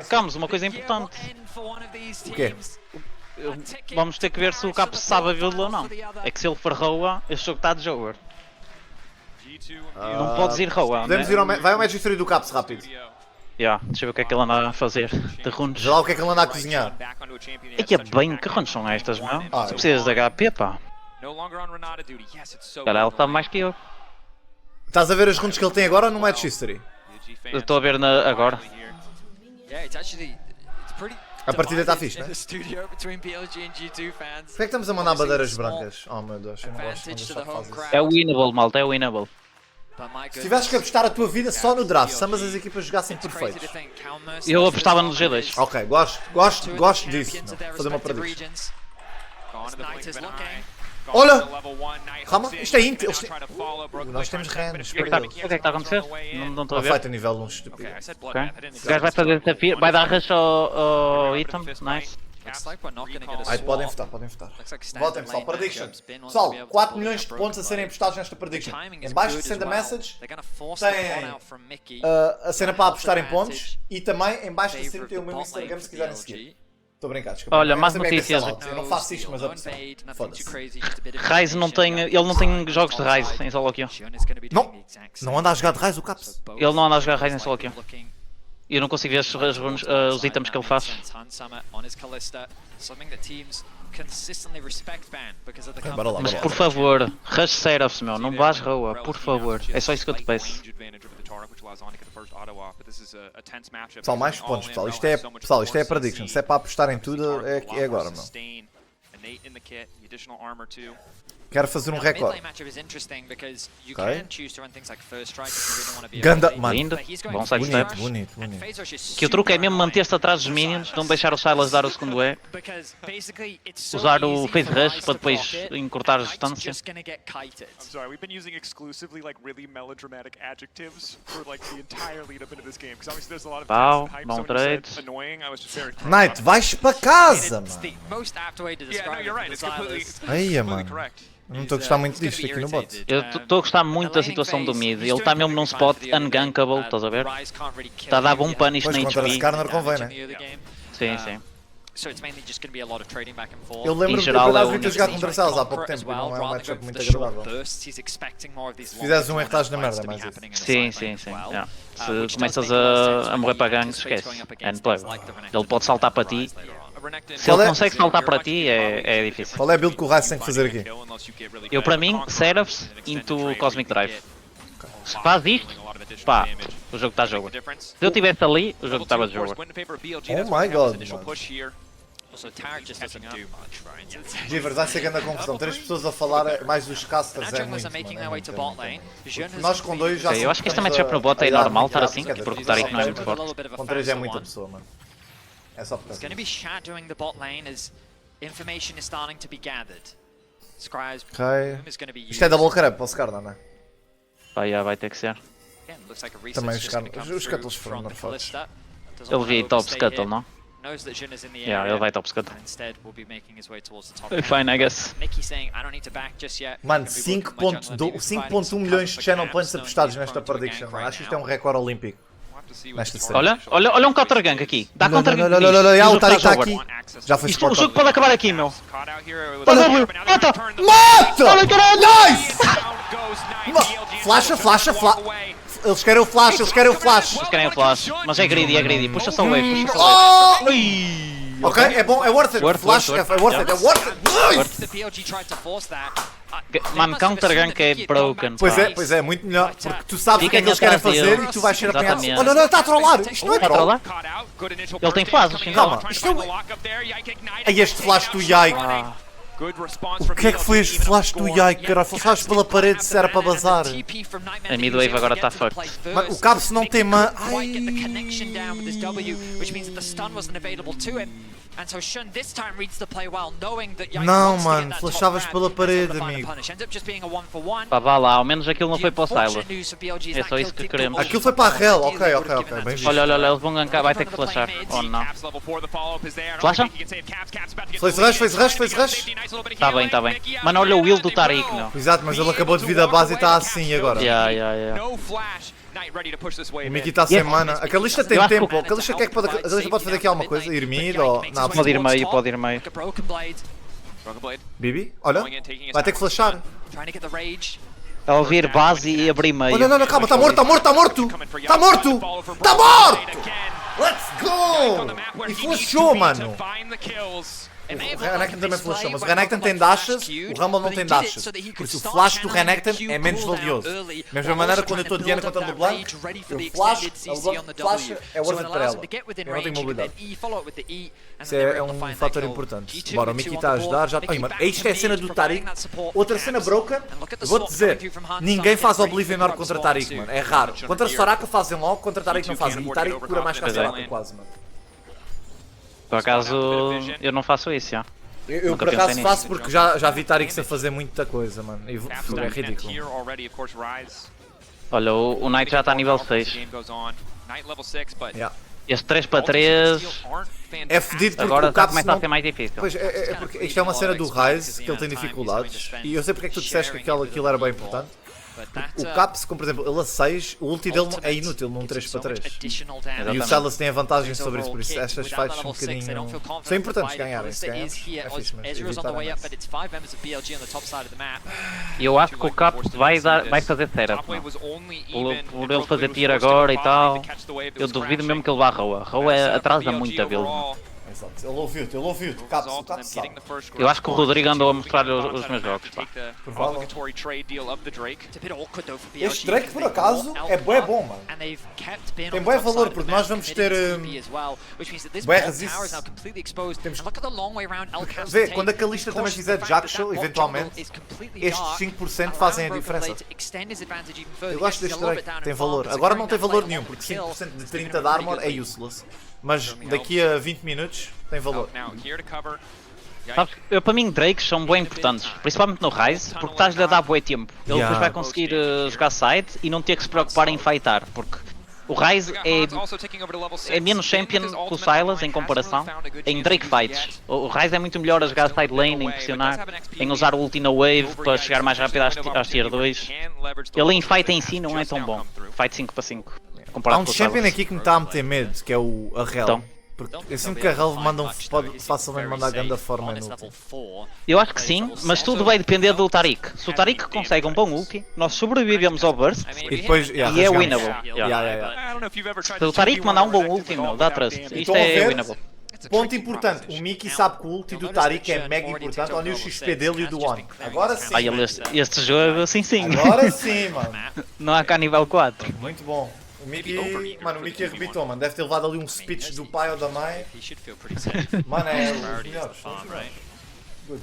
Kamus, uma coisa importante. O quê? Vamos ter que ver se o Capo sabe a vila ou não. É que se ele for Roa, este jogo está de jogo. Não podes ir Roa. Podemos ir ao vai ao match history do Caps rápido. Deixa eu ver o que é que ele anda a fazer. De runes. Vê lá o que é que ele anda a cozinhar. E que é bem, que runes são estas, meu? Tu precisas de HP, pá. Cara, ele sabe mais que eu. Estás a ver as runes que ele tem agora ou no match history? Eu estou a ver agora. A partida está fixe, né? Porquê é que estamos a mandar bandeiras brancas? Oh meu Deus, eu não gosto quando o faz isso. É winnable, malta, é winnable. Se tivesses que apostar a tua vida só no draft, se ambas as equipas jogassem perfeitos. Eu apostava no G2. Ok, gosto disso. Não. Fazer uma prediction. Olha! Calma, isto é Inter. Nós temos renos. O que é que está a acontecer? Não estou a ver. Fight a nível 1 estúpido. Okay. O gajo vai fazer desafio, vai dar rush ao item. Nice. Aí podem votar. Votem pessoal, prediction. Pessoal, 4 milhões de pontos a serem apostados nesta prediction. Em baixo de send a message tem a cena para apostar em pontos e também em baixo de cena tem o meu Instagram se quiserem seguir. Estou a brincar, desculpa. Olha, mais notícias. Eu não faço isto, mas a opção. Foda-se. Ryze não tem. Ele não tem jogos de Ryze em solo queue. Não anda a jogar de Ryze o Caps. Ele não anda a jogar Ryze em solo queue. E eu não consigo ver os itens que ele faz. Mas por favor, rush Seraphs, meu, não vás Roa, por favor. É só isso que eu te peço. Pessoal, mais pontos, pessoal. Isto é a prediction. Se é para apostar em tudo, é agora, meu. Quero fazer um recorde. Ok. Ganda, mano. Lindo. Bom sidestep. Bonito. Que o truque é mesmo manter-se atrás dos minions, não deixar o Silas dar o segundo E. Usar o Phase Rush para depois encurtar a distância. Pau, bom trade. Knight, vais para casa, mano. Aí, mano. Eu não estou a gostar muito disto aqui no bot. Eu estou a gostar muito da situação do mid. Ele está mesmo num spot ungankable, estás a ver? Está a dar bom punish na Pois, contra HP. Skarner convém, né? Sim. Eu lembro-me de geral, eu é ter jogado contra Celas há pouco tempo e não é um matchup muito agradável. Se fizeres um erro estás na merda, mas isso. Sim. Yeah. Se começas a morrer para gangue, esquece. É unplayable. Ele pode saltar para ti. Se ele consegue saltar para ti, é difícil. Qual é a build que o Ryze tem que fazer aqui? Eu, para mim, Seraphs into Cosmic Drive. Se faz isto, pá, o jogo está a jogo. Se eu estivesse ali, o jogo estava a jogo. Oh my god, mano. Givers, vai ser grande a confusão. 3 pessoas a falar, mais os casters é muito, mano. Nós com 2 já Eu acho que esta matchup no bot é normal estar assim, porque o Tariq não é muito forte. Com 3 é muita pessoa, mano. É só por causa. Ok. Isto é double crab para o Skarner, não é? Vai ter que ser. Também os Scuttles foram nerfados. Ele veio top Scuttle, não? Ele vai top Scuttle. Fine, I guess. Mano, 5.1 milhões de channel points apostados nesta prediction, mano. Acho que isto é um recorde olímpico. Nesta série. Olha um counter gank aqui. Dá counter gank. Olha, o Tariq está aqui. Já foi O jogo pode acabar aqui, meu. Mata! Olha, caralho! Nice! Flasha. Eles querem o flash. Eles querem o flash. Mas é greedy. Puxa só o wave, Ok, é bom, é worth it. Flash, é worth it. Mano, counter gank é broken. Pois é, muito melhor. Porque tu sabes o que é que eles querem fazer e tu vais ser apanhado. Oh não, está a trollar. Isto não é troll. Ele tem flash, calma. Isto é Aí este flash do Yai. O que é que foi este flash do Yai, cara? Flash pela parede se era para bazar. A midwave agora está fucked. Mas o Camus não tem man. Não, mano, flashavas pela parede, amigo. Pá, vá lá, ao menos aquilo não foi para o Silas. É só isso que queremos. Aquilo foi para a Hell, ok, bem visto. Olha, eles vão gankar, vai ter que flashar. Oh não. Flasha? Fez rush. Tá bem. Mano, olha o will do Tariq, meu. Exato, mas ele acabou de vir da base e está assim agora. O Mickey está sem mana. A Kalista tem tempo. A Kalista pode fazer aqui alguma coisa? Ir mid ou... Não, Pode ir meio, pode ir meio. Bibi, olha. Vai ter que flashar. A ouvir base e abrir meio. Olha, não, calma. Está morto, está morto, está morto. Está morto. Está morto. Let's go. E flashou, mano. O Renekton também flashou, mas o Renekton tem dashes, o Rumble não tem dashes. Por isso o flash do Renekton é menos valioso. Da mesma maneira, quando eu estou de Diana contra o LeBlanc, o flash é worth it para ela. Eu não tenho mobilidade. Isso é um fator importante. Bora, o Mickey está a ajudar já. Ai, mano, isto é a cena do Taric. Outra cena broken, vou-te dizer, ninguém faz Oblivion Orb contra Taric, mano. É raro. Contra Soraka fazem logo, contra Taric não fazem. E Taric cura mais que a Soraka quase, mano. Por acaso, eu não faço isso, já. Eu por acaso faço porque já vi Taric a fazer muita coisa, mano. E é ridículo. Olha, o Knight já está a nível 6. Yeah. Este 3 para 3... É fedido porque agora o Kamus começa a não... ser mais difícil. Pois, é porque isto é uma cena do Rise, que ele tem dificuldades. E eu sei porque é que tu disseste que aquilo era bem importante. O Kamus, como por exemplo, ele a 6, o ulti dele é inútil num 3 para 3. E o Silas tem a vantagem sobre isso, por isso estas fights são um bocadinho... São importantes ganharem, se ganhamos é fixe, mas evitarem isso. Eu acho que o Kamus vai fazer setup, por ele fazer tier agora e tal. Eu duvido mesmo que ele vá a Roa. Roa atrasa muito a build. Exato, ele ouviu-te, o Kamus sabe. Eu acho que o Rodrigo andou a mostrar os meus jogos, pá. Provável. Este Drake, por acaso, é bué bom, mano. Tem bué valor, porque nós vamos ter... bué resist. Temos... Vê, quando a Kalista também fizer Jack Show, eventualmente, estes 5% fazem a diferença. Eu gosto deste Drake, tem valor. Agora não tem valor nenhum, porque 5% de 30 de armor é useless. Mas daqui a 20 minutos tem valor. Sabes, para mim Drakes são bem importantes, principalmente no Rise, porque estás-lhe a dar bué tempo. Ele depois vai conseguir jogar side e não ter que se preocupar em fightar, porque o Rise é menos champion que o Silas em comparação em Drake fights. O Rise é muito melhor a jogar side lane, em pressionar, em usar o ulti na wave para chegar mais rápido às tier 2. Ele em fight em si não é tão bom, fight 5 para 5. Há um champion aqui que me está a meter medo, que é o Arrel. Então. Porque eu sinto que a Arrel pode facilmente mandar grande forma no ulti. Eu acho que sim, mas tudo vai depender do Taric. Se o Taric consegue um bom ulti, nós sobrevivemos ao burst e depois, e é winnable. Se o Taric mandar um bom ulti, meu, dá trust. Isto é winnable. Ponto importante, o Mickey sabe que o ulti do Taric é mega importante, olha o XP dele e o do One. Agora sim. Este jogo, sim. Agora sim, mano. Não há cá nível 4. Muito bom. O Mickey arrebitou, mano. Deve ter levado ali um speech do pai ou da mãe. Mano, é os melhores. Good.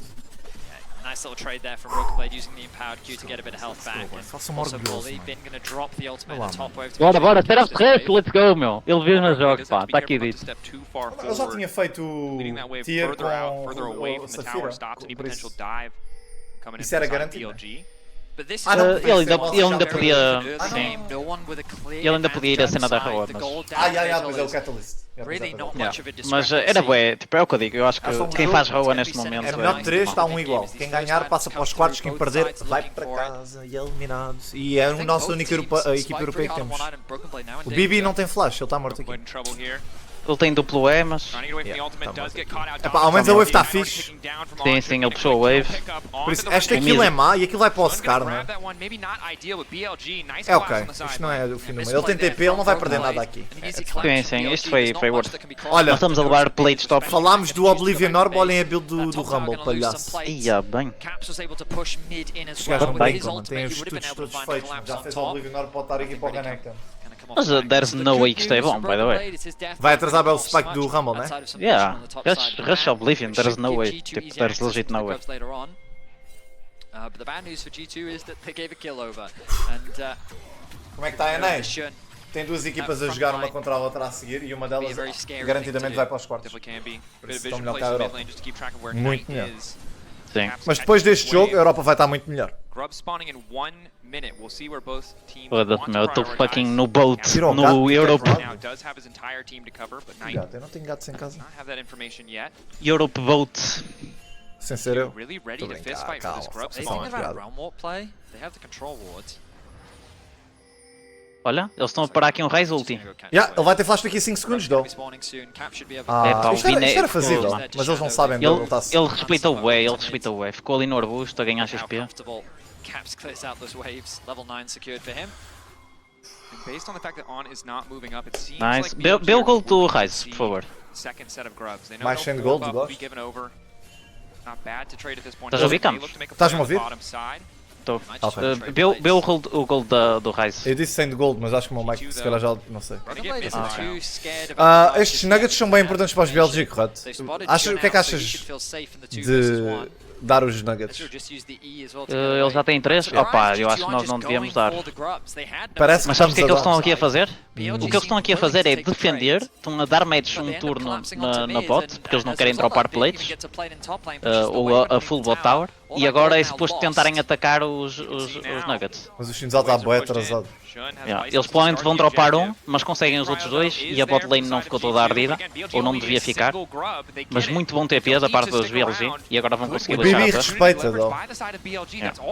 Nice little trade there from Rookblade using the empowered Q to get a bit of health back. Faça-me orgulhoso, Bin gonna drop the ultimate in the top wave. Bora, set up stress, let's go, meu. Ele viu nos jogos, pá, está aqui dito. Eu já tinha feito tier com o Safira, por isso. Isso era garantido. Ele ainda podia. Sim. Ele ainda podia ir a cena da rua, mas. Pois é o Catalyst. Mas era bué, tipo, é o que eu digo, eu acho que quem faz rua neste momento. É melhor de 3, está um igual. Quem ganhar passa para os quartos, quem perder vai para casa e é eliminado. E é a nossa única equipa europeia que temos. O Bibi não tem flash, ele está morto aqui. Ele tem duplo E, mas... Ao menos a wave está fixe. Sim, ele puxou a wave. Por isso, esta kill é má e aquilo vai para o Scar, não é? É ok, isto não é o fim do mundo. Ele tem TP, ele não vai perder nada aqui. Sim, isto foi worth. Olha, nós estamos a levar plate stop. Falámos do Oblivion Orb, olhem a build do Rumble, palhaço. Ia bem. Os gajos bem, mano, tem os estudos todos feitos. Já fez o Oblivion Orb para o Taric e para o Renekton. Mas there's no way que isto é bom, by the way. Vai atrasar bem o spike do Rumble, né? Yeah, rush Oblivion, there's no way. Tipo, there's legit no way. But the bad news for G2 is that they gave a kill over. Como é que está a Enes? Tem duas equipas a jogar uma contra a outra a seguir e uma delas garantidamente vai para os quartos. Por isso estão melhor que a Europa. Muito melhor. Sim. Mas depois deste jogo a Europa vai estar muito melhor. Foda-se, meu, eu estou fucking no boat, no Europe. Gato, eu não tenho gatos em casa. Europe boat. Sem ser eu. Tô brincando, calma. Olha, eles estão a parar aqui um Raise ulti. Yeah, ele vai ter flash daqui a 5 segundos, dou. Pá, Isto era fazível, mas eles não sabem dele, ele está assim. Ele respeita o bué, ele respeita o bué. Ficou ali no arbusto a ganhar XP. Caps clears out those waves. Level 9 secured for him. Based on the fact that On is not moving up, it seems Nice. like Vê o gold do Raise, por favor. second set of grubs. They know Mais no 100 four gold, buff gosto. will be given over. Not bad to trade at this point. Estás a ouvir, They Kamus? look to make a Estás-me play a on the ouvir? bottom side. Estou. Ok. Vê o gold do Raise. Eu disse 100 de gold, mas acho que o meu mic se calhar já, não sei. Gonna get missed now. Estes nuggets são bem importantes para os BLG, correto? O que é que achas de dar os nuggets? Eles já têm 3? Opá, eu acho que nós não devíamos dar. Parece Mas sabes o que é que eles estão a aqui a fazer? O que eles estão aqui a fazer é defender, estão a dar match um turno na bot, porque eles não querem dropar plates, ou a full bot tower, e agora é suposto tentarem atacar os nuggets. Mas o Shinzal está bem atrasado. Yeah. Eles provavelmente vão dropar um, mas conseguem os outros dois, e a bot lane não ficou toda ardida, ou não devia ficar. Mas muito bom TP da parte dos BLG, e agora vão conseguir O deixar BB a torre. respeita, though.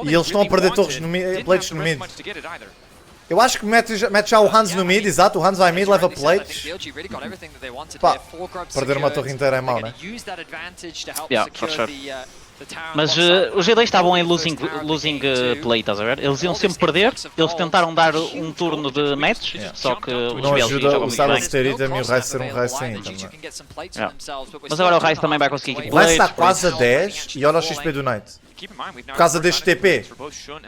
E eles estão a perder torres no plates no mid. Eu acho que mete já o Hans no mid, exato, o Hans vai mid, leva plates. Pá, perder uma torre inteira é mau, né? Yeah, for sure. Mas os G2 estavam em losing play, estás a ver? Eles iam sempre perder, eles tentaram dar um turno de match, só que os Não BLG ajuda jogam o muito Silas bem. ter item e o Rice ser um Rice sem item, né? Yeah. Mas agora o Raise também vai conseguir O Rice plates. está quase a 10 e olha o XP do Knight. Por causa deste TP.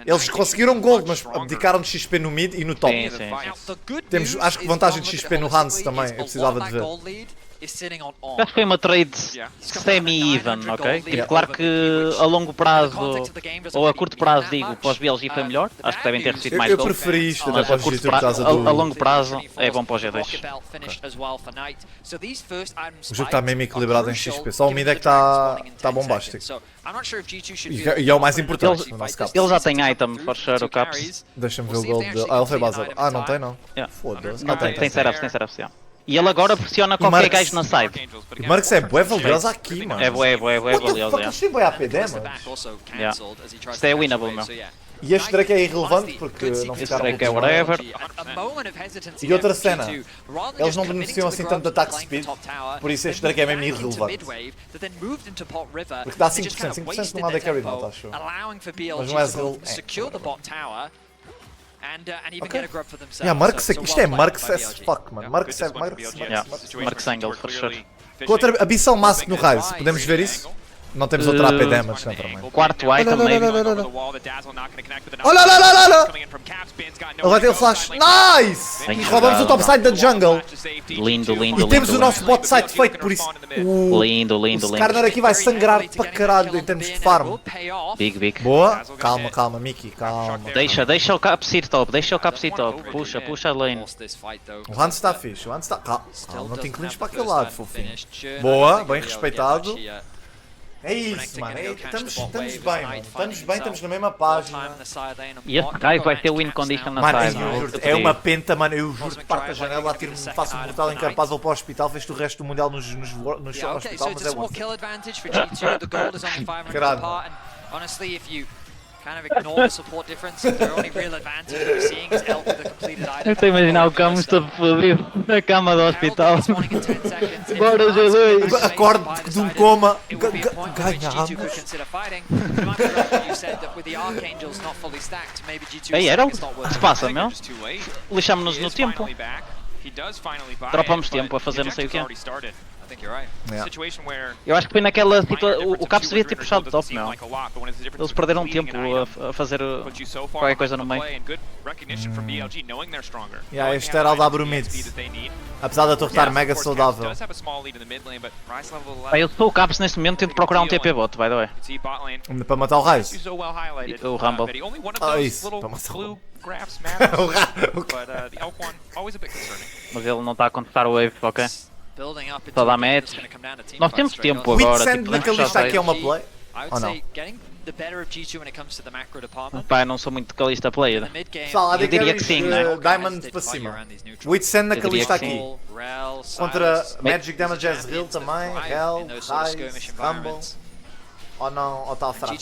Eles conseguiram gold, mas abdicaram de XP no mid e no top. Sim, sim. Temos, acho que vantagem de XP no Hans também, eu precisava de ver. Acho que foi uma trade semi-even, ok? Tipo, claro que a longo prazo, ou a curto prazo digo, para os BLG foi melhor, acho que devem ter recebido mais Eu gold. preferi isto até Mas para a, os curto G2 por causa prazo, do... a longo prazo é bom para os G2. O jogo está mesmo equilibrado em XP, só o mid é que está bombástico. E é o mais importante no nosso caso. Ele já tem item, for sure, o Caps. Deixa-me ver o gold dele. Ah, ele foi base. Ah, não tem não. Yeah. Foda-se. Não, Ah, tem setups, yeah. E ele agora pressiona qualquer Marcos- gajo na side. E Marcos é bué valioso aqui, mano. É bué What the valioso, fuck, yeah. eles têm bué APD, mano. Yeah. Isto é winnable, meu. E este Drake é irrelevante porque não Esse ficaram Drake é muito whatever. E outra cena, eles não beneficiam assim tanto de ataque speed, por isso este Drake é mesmo irrelevante. Porque dá 5%, 5% não há da carry not, acho eu. Mas não é zero. Yeah, Marcos, isto é Marcos as fuck, mano. Marcos é Marcos. Yeah, Marcos Angle, for sure. Com outra Abyssal Mask no Rise, podemos ver isso? Não temos outra AP damage, não, também. Quarto item, maybe. Olha, olha, olha, olha! Ele vai ter o flash. Nice! Bem E roubamos o top side da jungle. Lindo, lindo, E temos lindo, o nosso bot side feito, por isso o Lindo, lindo, Skarner lindo. aqui vai sangrar para caralho em termos de farm. Big, big. Boa. Calma, calma, Mickey, calma. Deixa o Caps ir top, deixa o Caps ir top. Puxa a lane. O Hans está fixe, o Hans está... Calma, não te inclines para aquele lado, fofinho. Boa, bem respeitado. É isso, mano. Estamos bem, mano. Estamos bem, estamos na mesma página. E este Raise vai ter win condition na Mano, side. eu juro, é uma penta, mano. Eu juro que parto a janela, faço um mortal incapaz, vou para o hospital, fez-te o resto do mundial no hospital, mas é worth it. Caralho. Kind of ignore the support difference. The only real advantage we're seeing is Elk with a completed item. Eu estou a imaginar o Kamus todo fodido na cama do hospital. Bora, G2! Acorde de um coma. Ganhamos. Ei, era o que se passa, meu? Lixamos-nos no tempo. Dropamos tempo a fazer não sei o quê. Eu acho que foi naquela situação. O Caps devia ter puxado top, não. Eles perderam tempo a fazer qualquer coisa no meio. Este Herald abre o mid. Apesar da torre estar mega saudável. Eu sou o Caps neste momento, tento procurar um TP bot, by the way. Para matar o Rise. O Rumble. Ah, isso. Para matar o Mas ele não está a contestar o wave, ok? Só dá match. Nós temos tempo agora. Witsend na Calista aqui é uma play? Ou não? Pá, eu não sou muito Calista player. Pessoal, Eu diria que sim, né? Diamond para cima. Witsend na Eu diria Calista que aqui. Contra Magic Damage Ezreal também. Hell, Rise, Rumble. Ou não, ou está fraco.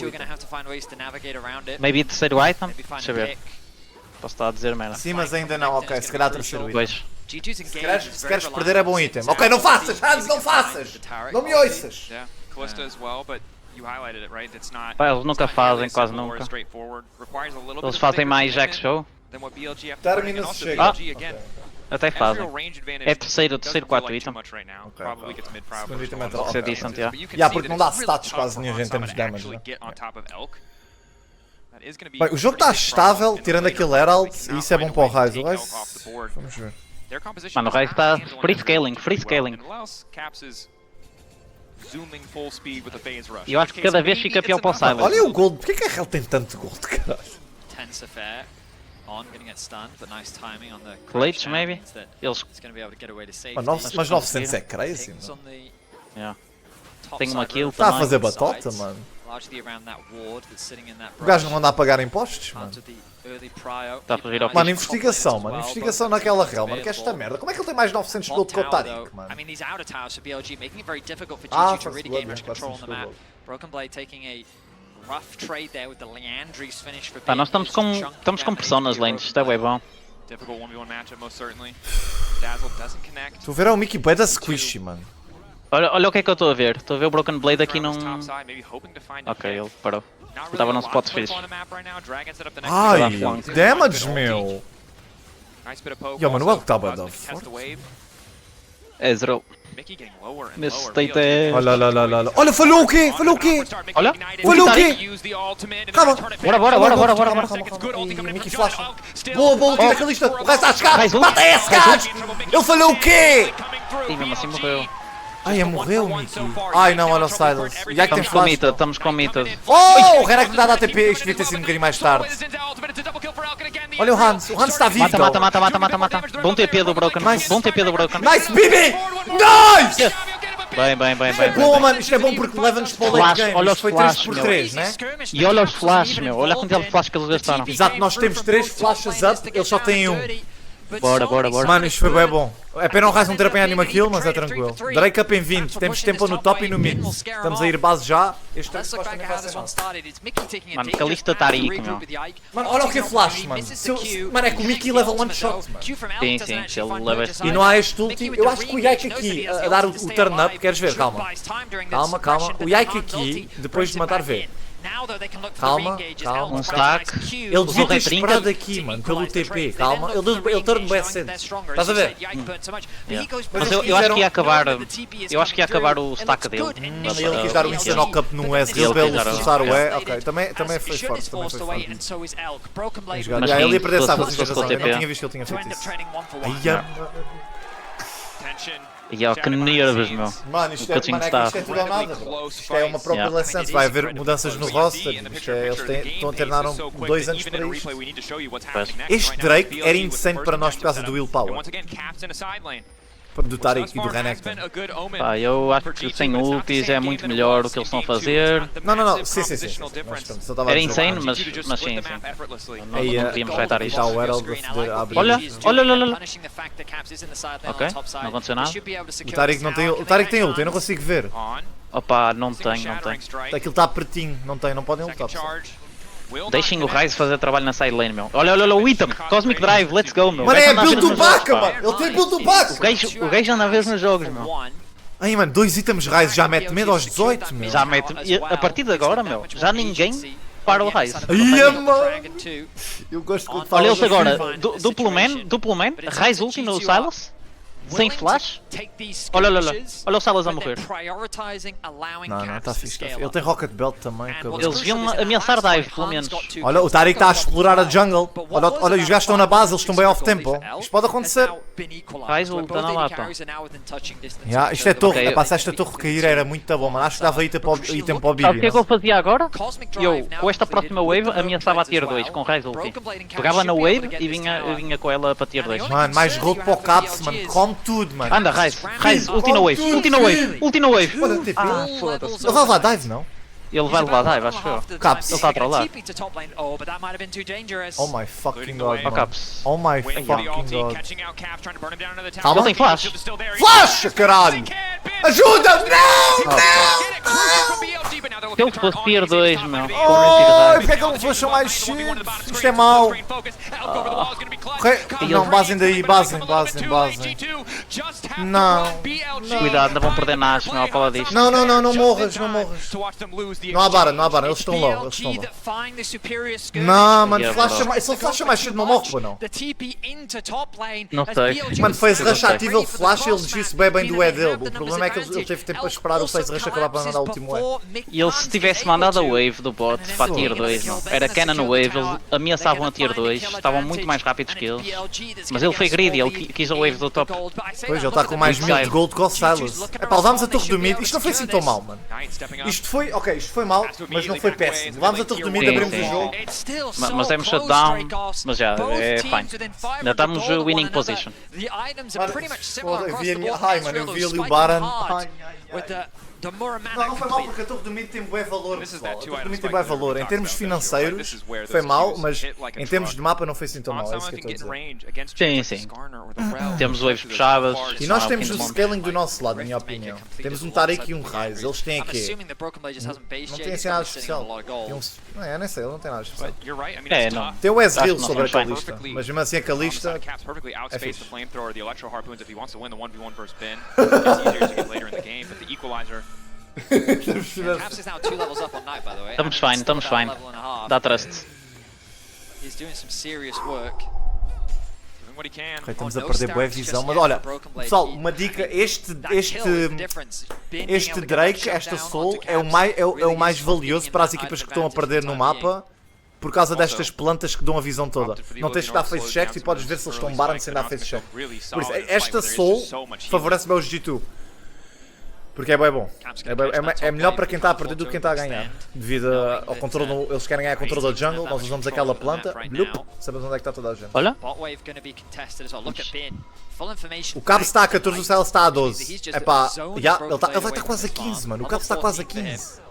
Maybe terceiro item? Deixa eu ver. Posso estar a dizer merda. Sim, mas ainda não. Ok, se calhar terceiro item. Dois. Se queres perder é bom item. Ok, não faças, Hans, não faças! Não me ouças! Yeah, Callista as well, but you highlighted it, right? It's not. Pá, eles nunca it's not nearly fazem, as quase simple or nunca. straightforward. Requires a little bit Eles of fazem bigger mais commitment Jack Show. than what BLG have to bring, and Terminus also chega. BLG again. Até Has fazem. real range advantage. É terceiro, Doesn't feel quarto like item. too much right now. Ok, Probably ok. gets mid proud Segundo first item é one. top. Isso é decent, yeah. But you can Yeah, see porque that não it's dá really status tough quase for nenhum em Onsama termos to de damage, actually né? get on top of Elk. That is gonna be Bem, o jogo a está pretty big problem estável, in the tirando later aquele rounds. Herald, They e cannot isso é find bom a para o way to Rise. take O Elk Rise, off the board. vamos ver. Their composition Mano, o does Rise not está handle free any scaling, resistance free well, scaling. and else Caps is zooming full speed with a phase rush. E eu acho que cada vez fica pior para o Silence. Olha o gold, porquê que a Herald tem tanto gold, caralho? Tense affair. On gonna get stunned, but nice timing on the Glitch, crash down maybe? means that Eles. it's gonna be able to get away to safety. Mas 900 é crazy, Pings mano. on the Yeah. top Tem uma side kill roof. Está a também. fazer batota, mano. Largely around that ward that's sitting in that O gajo brush. não anda a pagar impostos, mano. Out of the early prio. Tá a fugir ao Mano, Mas investigação, mano. Investigação naquela real, mano. Que é esta merda. Como é que ele tem mais 900 de gold que o Tarik, mano? I mean, these outer towers for BLG making it very difficult for Ah, G2 to faz really blood, gain much faz control on the blood. map. Broken Blade taking a rough trade there with the Leandry's finish for Pá, nós estamos com pressão nas lanes, isto é bem bom. Difficult 1v1 matchup, most certainly. Dazzle doesn't connect. Estou a ver o Mickey Boy da Squishy, mano. Olha o que é que eu estou a ver. Estou a ver o Broken Blade aqui num. Top side, maybe hoping to find a Ok, hit. ele parou. Not Ele really estava a num lot spot to play fixe. for on the map right now. Dragon set up the next Ai, Vai lá, damage, meu. Nice bit of poke. Yo, mano, also o Elk tá bué allows da them to contest the wave. É zero. Mickey getting lower and Nesse lower. state BLG é. Olha, olha, olha, olha. Olha, falhou o quê? Falhou o quê? Olha, Falhou o quê? Bora, Calma. bora, bora, bora, bora, Calma, bora. calma, calma. Ih, Mickey flash. Boa, boa, tira aquela lista. O resto está a chegar. Mais um. Mata esse gajo. Ele falhou o quê? E mesmo assim morreu. Ai, morreu o Mickey. Ai, não, olha o Silas. O Jack tem Estamos com flash. Mita, estamos com Mita. Oh, o Renek me dá ATP. Isto devia ter sido um bocadinho mais tarde. Olha o Hans. O Hans está vivo. Mata. Bom TP do Broken. Bom TP do Broken. Nice, Bibi. Nice. Bem. Boa, mano. Isto é bom porque leva-nos para o late Flash, game. olha Isto os foi flash, 3 por meu. 3, né? E olha os flashes, meu. Olha a quantidade de flashes que eles gastaram. Exato, nós temos 3 flashes up. Eles só têm um. Bora. Mano, isto foi bem bom. É pena o Rise não ter apanhado nenhuma kill, mas é tranquilo. Drake up em 20. Temos tempo no top e no mid. Estamos a ir base já. Este Let's look back at how this one started. It's Mickey taking a Mano, dangerous Kalista path tá to aí, regroup meu. with the Ike. Mano, olha o que é flash, mano. Mano, é que o Mickey leva one shot, mano. Sim, se ele leva este. E não há este ulti. Eu acho que o Yike aqui a dar o turn up. Queres ver? Calma. Calma. O Yike aqui, depois de matar V. Calma. Um stack. Ele devia ter esperado aqui, mano, pelo TP. Calma. Ele turn bem cedo. Estás a ver? Mas eu acho que ia acabar. Eu acho que ia acabar o stack dele. Mas ele quis dar o instant knock-up no S dele para ele forçar o E. Ok, também foi forte. Também foi forte. Mas Ele ia perder, sabe? se Vocês fosse razão. com o Eu não TP. tinha visto que ele tinha feito isso. E ó, que nervos, meu. Mano, isto O coaching isto staff. é tudo ou nada, bro. Isto é uma própria licença. Vai haver mudanças no roster. Eles estão a terminar 2 anos para isto. Este Drake era insane para nós por causa do willpower. Do Tarik e do Renekton. Pá, eu acho que sem ultis é muito melhor o que eles estão a fazer. Não. Sim. Era insane, mas sim. Não devíamos vetar isto. Está o Herald a foder a abrir. Olha. Ok, não aconteceu nada. O Tarik tem ult, eu não consigo ver. Opa, não tem. Aquilo está pertinho, não podem ultar. Deixem o Rise fazer trabalho na side lane, meu. Olha o item. Cosmic Drive, let's go, meu. Mano, é Gajo anda a build ver do nos jogos, Baca, pá. mano! Ele tem build do Baca! O gajo anda a ver nos jogos, meu. Ai, mano, 2 itens Rise já mete medo aos 18, meu. Já mete. E a partir de agora, meu, já ninguém para o Rise. Ia, mano! Eu gosto quando Olha falas eles agora, assim. duplo man, Rise ulti no Silas, sem flash. Olha o Silas a morrer. Não, está fixe. Ele tem Rocket Belt também. Eles deviam ameaçar dive, pelo menos. Olha, o Tarik está a explorar a jungle. Olha, os gajos estão na base, eles estão bem off-tempo. Isto pode acontecer. Rise ult, anda lá, pá. Isto é torre. Ok. Se esta torre cair era muito bom, mano. Acho que dava item para o Sabe o Bibi. que é que eu fazia agora? Eu, com esta próxima wave, ameaçava a tier 2 com Rise ulti. Pegava na wave e vinha com ela para tier 2. Mano, mais gold para o Caps, mano. Come tudo, mano. Anda, Rise, ulti na wave, ulti na wave. Olha o TP. Ah, foda-se. Ele vai levar dive, não? Ele vai levar dive, acho eu. Caps. Ele está a trollar. Oh my fucking god, Oh, mano. Caps. Oh my fucking god. Ele Calma. tem flash. Flash, caralho! Ajuda! Não! Se ele fosse tier 2, meu. Oh, porque é que ele não flashou mais cedo? Isto é mau. Não, basem daí, basem. Não. Cuidado, ainda vão perder Nash, meu, a pala disto. Não morras. Não há Baron, eles estão low, Não, mano, se ele flasha mais cedo não morre, pô, não. Não sei. Mano, phase rush ativo, ele flash e ele disse bem do E dele. O problema é que ele teve tempo para esperar o phase rush acabar para mandar o último E. E ele, se tivesse mandado a wave do bot para a tier 2, não. Era Cannon wave, eles ameaçavam a tier 2, estavam muito mais rápidos que eles. Mas ele foi greedy, ele quis a wave do top. Pois, ele está com mais 1000 de gold que o Silas. Epá, levámos a torre do mid, isto não foi assim tão mal, mano. Isto foi, ok, isto foi mal, mas não foi péssimo. Levámos a torre do mid, abrimos o jogo. Mas demos shutdown, mas já, é fine. Ainda estamos winning position. Mano, eu vi ali o Baron. Não foi mal porque a torre do mid tem bué valor, pessoal. A torre do mid tem bué valor. Em termos financeiros, foi mal, mas em termos de mapa não foi assim tão mal, é isso que eu estou a dizer. Sim. Temos waves puxadas. E nós temos o scaling do nosso lado, na minha opinião. Temos um Taric e um Ryze, eles têm aqui. Não tem assim nada especial. Eu nem sei, ele não tem nada especial. Não. Tem o Ezreal sobre a Kalista, mas mesmo assim a Kalista é fixe. Estamos fine. Dá trust. Ok, estamos a perder boa visão, mas olha, pessoal, uma dica, este Drake, esta Soul, é o mais valioso para as equipas que estão a perder no mapa, por causa destas plantas que dão a visão toda. Não tens que dar face checks e podes ver se eles estão Baron sem dar face check. Por isso, esta Soul favorece bem os G2. Porque é bem bom. É melhor para quem está a perder do que quem está a ganhar. Devido ao controle, eles querem ganhar controle da jungle, nós usamos aquela planta, blup, sabemos onde é que está toda a gente. Olha. O Kamus está a 14, o Silas está a 12. Epá, ele vai estar quase a 15, mano. O Kamus está quase a 15.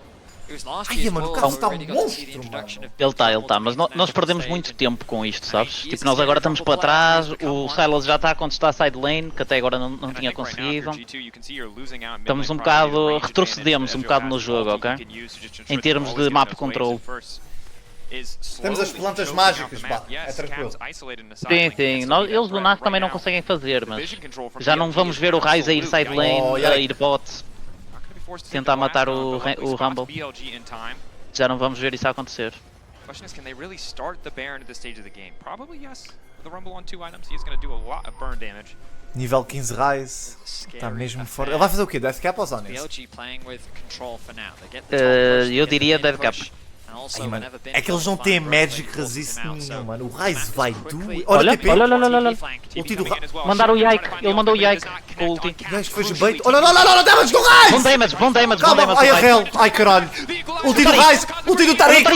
Ai, mano, o Kamus está um monstro, mano. Ele está, mas nós perdemos muito tempo com isto, sabes? Tipo, nós agora estamos para trás, o Silas já está quando está a side lane, que até agora não tinha conseguido. Estamos um bocado, retrocedemos um bocado no jogo, ok? Em termos de map control. Temos as plantas mágicas, pá, é tranquilo. Sim, eles do NAS também não conseguem fazer, mas já não vamos ver o Ryze a ir side lane, a ir bot. Tentar matar o Rumble. Já não vamos ver isso a acontecer. Nível 15 Ryze. Está mesmo fora. Ele vai fazer o quê? Death Cap ou Zonies? Eu diria Dead Cap. Ai, mano, é que eles não têm Magic Resist nenhum, mano. O Ryze vai do... Olha. Ulti do Ryze. Mandaram o Yike, ele mandou o Yike com o ulti. Yike fez bait. Olha, não, damage do Ryze! Bom damage. Calma, ai a hell, ai caralho. Ulti do Ryze, ulti do Taric.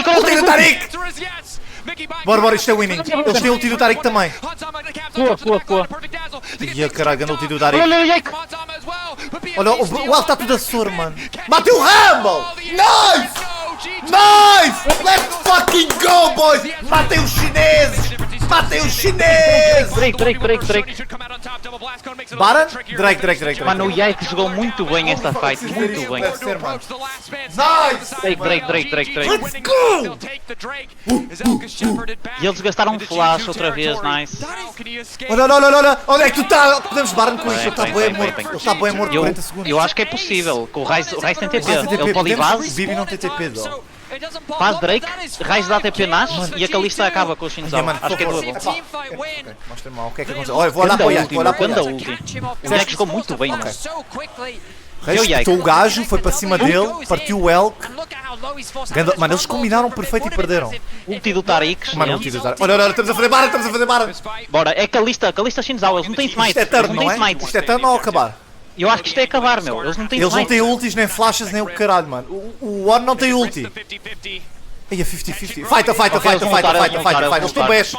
Bora, isto é winning. Eles têm ulti do Taric também. Boa. E a caralho, anda ulti do Taric. Olha o Yike. Olha, o Al está tudo a soro, mano. Matei o Rumble! Nice! Let's fucking go, boys! Matei os chineses! Drake. Baron? Drake. Mano, o Yike jogou muito bem esta fight, muito bem. Deve ser, mano. Nice! Drake. Let's go! E eles gastaram um flash outra vez, nice. Olha, onde é que tu está? Podemos Baron com isto, ele está bem morto 40 segundos. Eu acho que é possível, que o Ryze tem TP, ele pode ir base. Bibi não tem TP, dó. Faz Drake, Ryze dá TP Nash e a Kalista acaba com o Shinzal. Acho que é doable. Mostra-me lá o que é que aconteceu. Olha, vou olhar para o Yike, O Yike jogou muito bem, mano. Respetou o gajo, foi para cima dele, partiu o Elk. Mano, eles combinaram perfeito e perderam. Ulti do Taric. Mano, ulti do Taric. Olha, estamos a fazer Baron. Bora, é Kalista Shinzal, eles não têm smite. Isto é turn, não é? Isto é turn ou acabar? Eu acho que isto é acabar, meu. Eles não têm Eles não têm ultis, nem flashes, nem o caralho, mano. O One não tem ulti. Aí é 50-50. Fight. Eles estão best.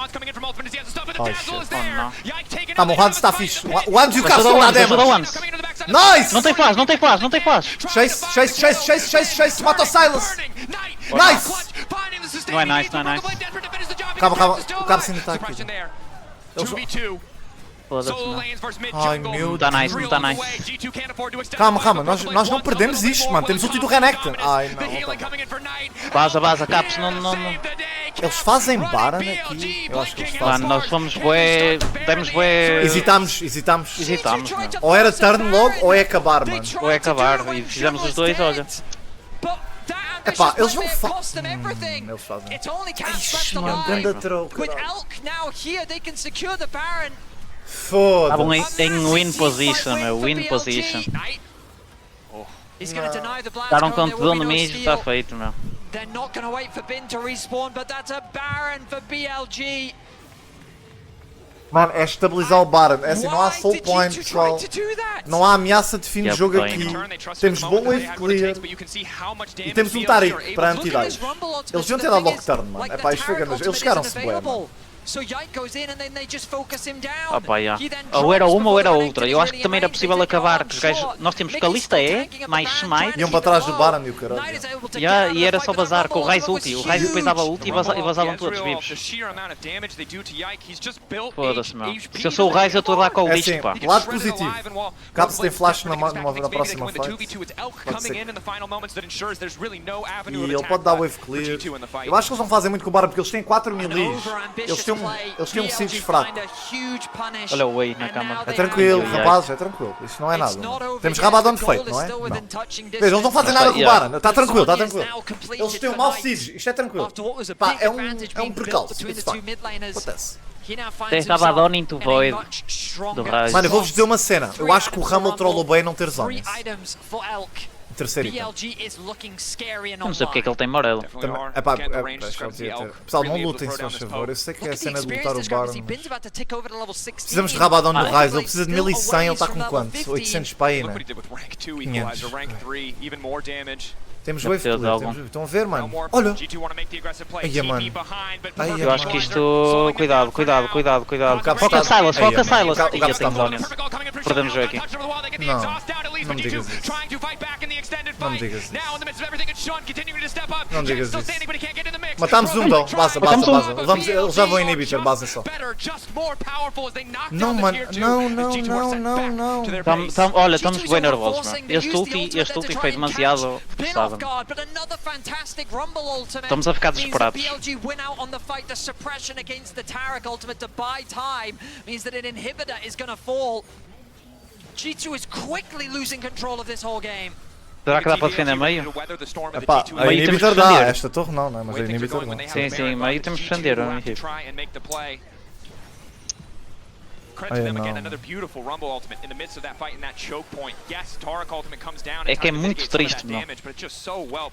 Tá bom, o Hans está fixe. O Hans e o Kamus estão lá dentro. Nice! Não tem flash. Chase. Mata o Silas. Nice! Não é nice. Calma. O Kamus ainda está aqui. Foda-se, não. Ai meu Tá Deus. nice, não tá nice. Calma, nós não perdemos isto, mano. Temos o ulti do Renekton. Ai não. Vaza, Kamus, não. Eles fazem Baron aqui. Eu acho que eles fazem. Mano, nós fomos bué. Demos bué. Hesitamos, Meu. Ou era turn logo ou é acabar, mano. Ou é acabar, e fizemos os dois, olha. Epá, eles não fazem. Eles fazem. Ixi, mano, ganda troca. Estavam Foda-se. em win position, meu. Win position. Estavam com tudo no mijo, está feito, meu. They're not going to wait for Bin to respawn, but that's a Baron for BLG. Mano, é estabilizar o Baron. É assim, não há soul point, pessoal. Não há ameaça de fim de jogo aqui. Temos bom wave clear. E temos um Taric para anti-dive. Eles deviam ter dado lock turn, mano. É pá, isto foi grande. Eles chegaram-se bem, mano. Opa, yeah. Ou era uma ou era outra. Eu acho que também era possível acabar. Que os gajos, nós temos Kalista mais Smite. Iam para trás do Baron e o caralho. Yeah, e era só bazar com o Ryze ulti. O Ryze depois dava ulti e vazavam todos vivos. Foda-se, meu. Se eu sou o Ryze, eu estou lá com o É lixo, assim, pá. lado positivo. Caso tem flash na próxima fight. E ele pode dar wave clear. Eu acho que eles não fazem muito com o Baron porque eles têm 4 melee. Eles têm um Siege fraco. Olha o Way na cama. É tranquilo, rapazes, é tranquilo. Isso não é nada. Temos Rabadon feito, não é? Não. Veja, eles não fazem nada com o Baron. Está tranquilo, está tranquilo. Eles têm um mau Siege, isto é tranquilo. Pá, é um percalço. Acontece. Tens Rabadon into Void do Ryze. Mano, eu vou-vos dizer uma cena. Eu acho que o Rumble trollou bem não ter zonas. Terceiro item. Eu não sei porque é que ele tem Morello. Epá, pessoal, não lutem se faz favor. Eu sei que é a cena de lutar o Baron. Precisamos de Rabadon no Ryze. Ele precisa de 1100, ele está com quanto? 800 para aí, né? 500. Temos wave clear, estão a ver, mano? Olha! Ai, mano. Eu acho que isto... Cuidado. Foca Silas. Ia, tem Zonian. Perdemos o jogo aqui. Não me digas isso. Não me digas isso. Não me digas isso. Matámos um, então. Basta. Eles já vão inhibitor, basta só. Não, mano. Não. Olha, estamos bem nervosos, mano. Este ulti foi demasiado pesado. Estamos a ficar desesperados. BLG win out on the fight. The suppression against the Taric ultimate to buy time means that an inhibitor is going to fall. G2 is quickly losing control of this whole game. Será que dá para defender meio? Epá, a inhibitor dá, esta torre não, mas a inhibitor não. Sim, meio temos que defender. É que é muito triste, meu.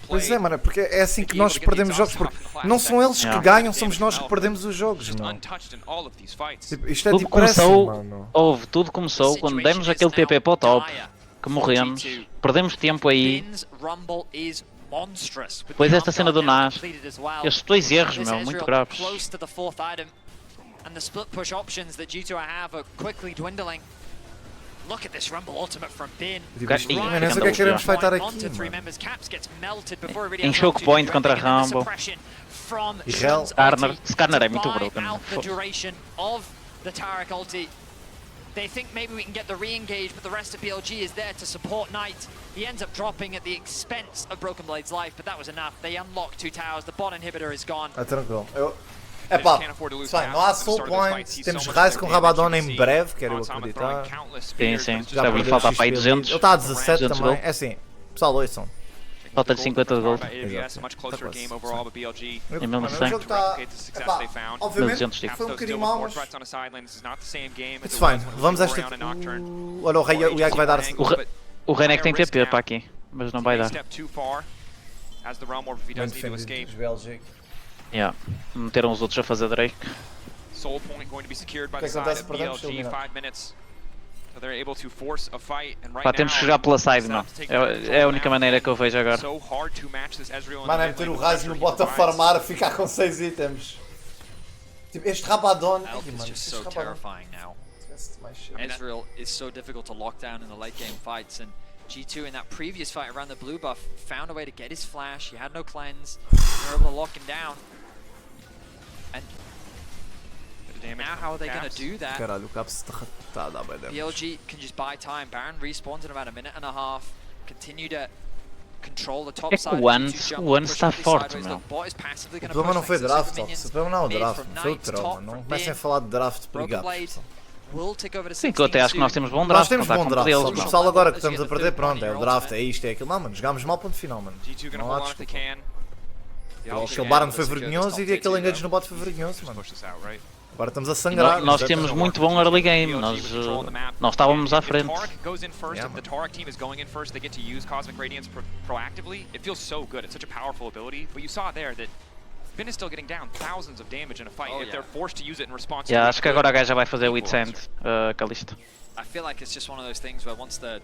Pois é, mano, porque é assim que nós perdemos jogos, porque não são eles que ganham, somos nós que perdemos os jogos, mano. Isto é tipo mano. Tudo começou quando demos aquele TP para o top, que morremos, perdemos tempo aí. Depois esta cena do Nas, estes dois erros, meu, muito graves. And the split push options that G2 have are quickly dwindling. Look at this Rumble ultimate from Bin. Não sei o que é que queremos fightar aqui, Em choke point contra Rumble. E Hell. Skarner é muito broken. They think maybe we can get the re-engage, but the rest of BLG is there to support Knight. He ends up dropping at the expense of Broken Blade's life, but that was enough. They unlock 2 towers, the bot inhibitor is gone. É tranquilo. Epá, não há soul point, temos Ryze com Rabadon em breve, quero acreditar. Sim, já vou faltar para aí 200. Ele está a 17 também, é assim, pessoal, ouçam. Falta-lhe 50 de gold. E mesmo assim. O jogo está, obviamente, foi um bocadinho mau, mas... It's fine, vamos a esta... Olha, o Yag vai dar... O Renek tem TP para aqui, mas não vai dar. Bem defendido, os BLG. Yeah. Meteram os outros a fazer Drake. O que acontece? Perdemos, eliminado. Pá, temos que jogar pela side, não. É a única maneira que eu vejo agora. Mano, é meter o Ryze no bot a farmar, a ficar com 6 itens. Tipo, este Rabadon... So terrifying now. Ezreal is so difficult to lock down in the late game fights, and G2 in that previous fight around the blue buff found a way to get his flash. He had no cleanse. They were able to lock him down. And damage. Now how are they going to do that? Caralho, o Kamus está a dar bem damage. BLG can just buy time. Baron respawns in about a minute and a half. Continue to control the top É que side. o One está forte, meu. O problema não foi draft, o problema não é o draft, não foi o troll, não comecem a falar de draft brigado. Sim, que eu até acho que nós temos bom Nós draft. temos não está bom contra draft, eles, só que o não. pessoal agora que estamos a perder, pronto, é o draft, é isto, é aquilo. Não, mano, jogámos mal, ponto final, mano. G2 gonna Não há hold on if they desculpa. can. Aquele Baron foi vergonhoso e aquele engage no bot foi vergonhoso, mano. Push this out, right? Agora estamos a sangrar. Nós temos muito bom early game, nós estávamos à frente. If Taric goes in first, if the Taric team is going in first, they get to use Cosmic Radiance proactively. It feels so good. It's such a powerful ability. But you saw there that Finn is still getting down thousands of damage in a fight if they're forced to use it in response to Acho que agora a gaja vai fazer o Witsend, Calista. I feel like it's just one of those things where once the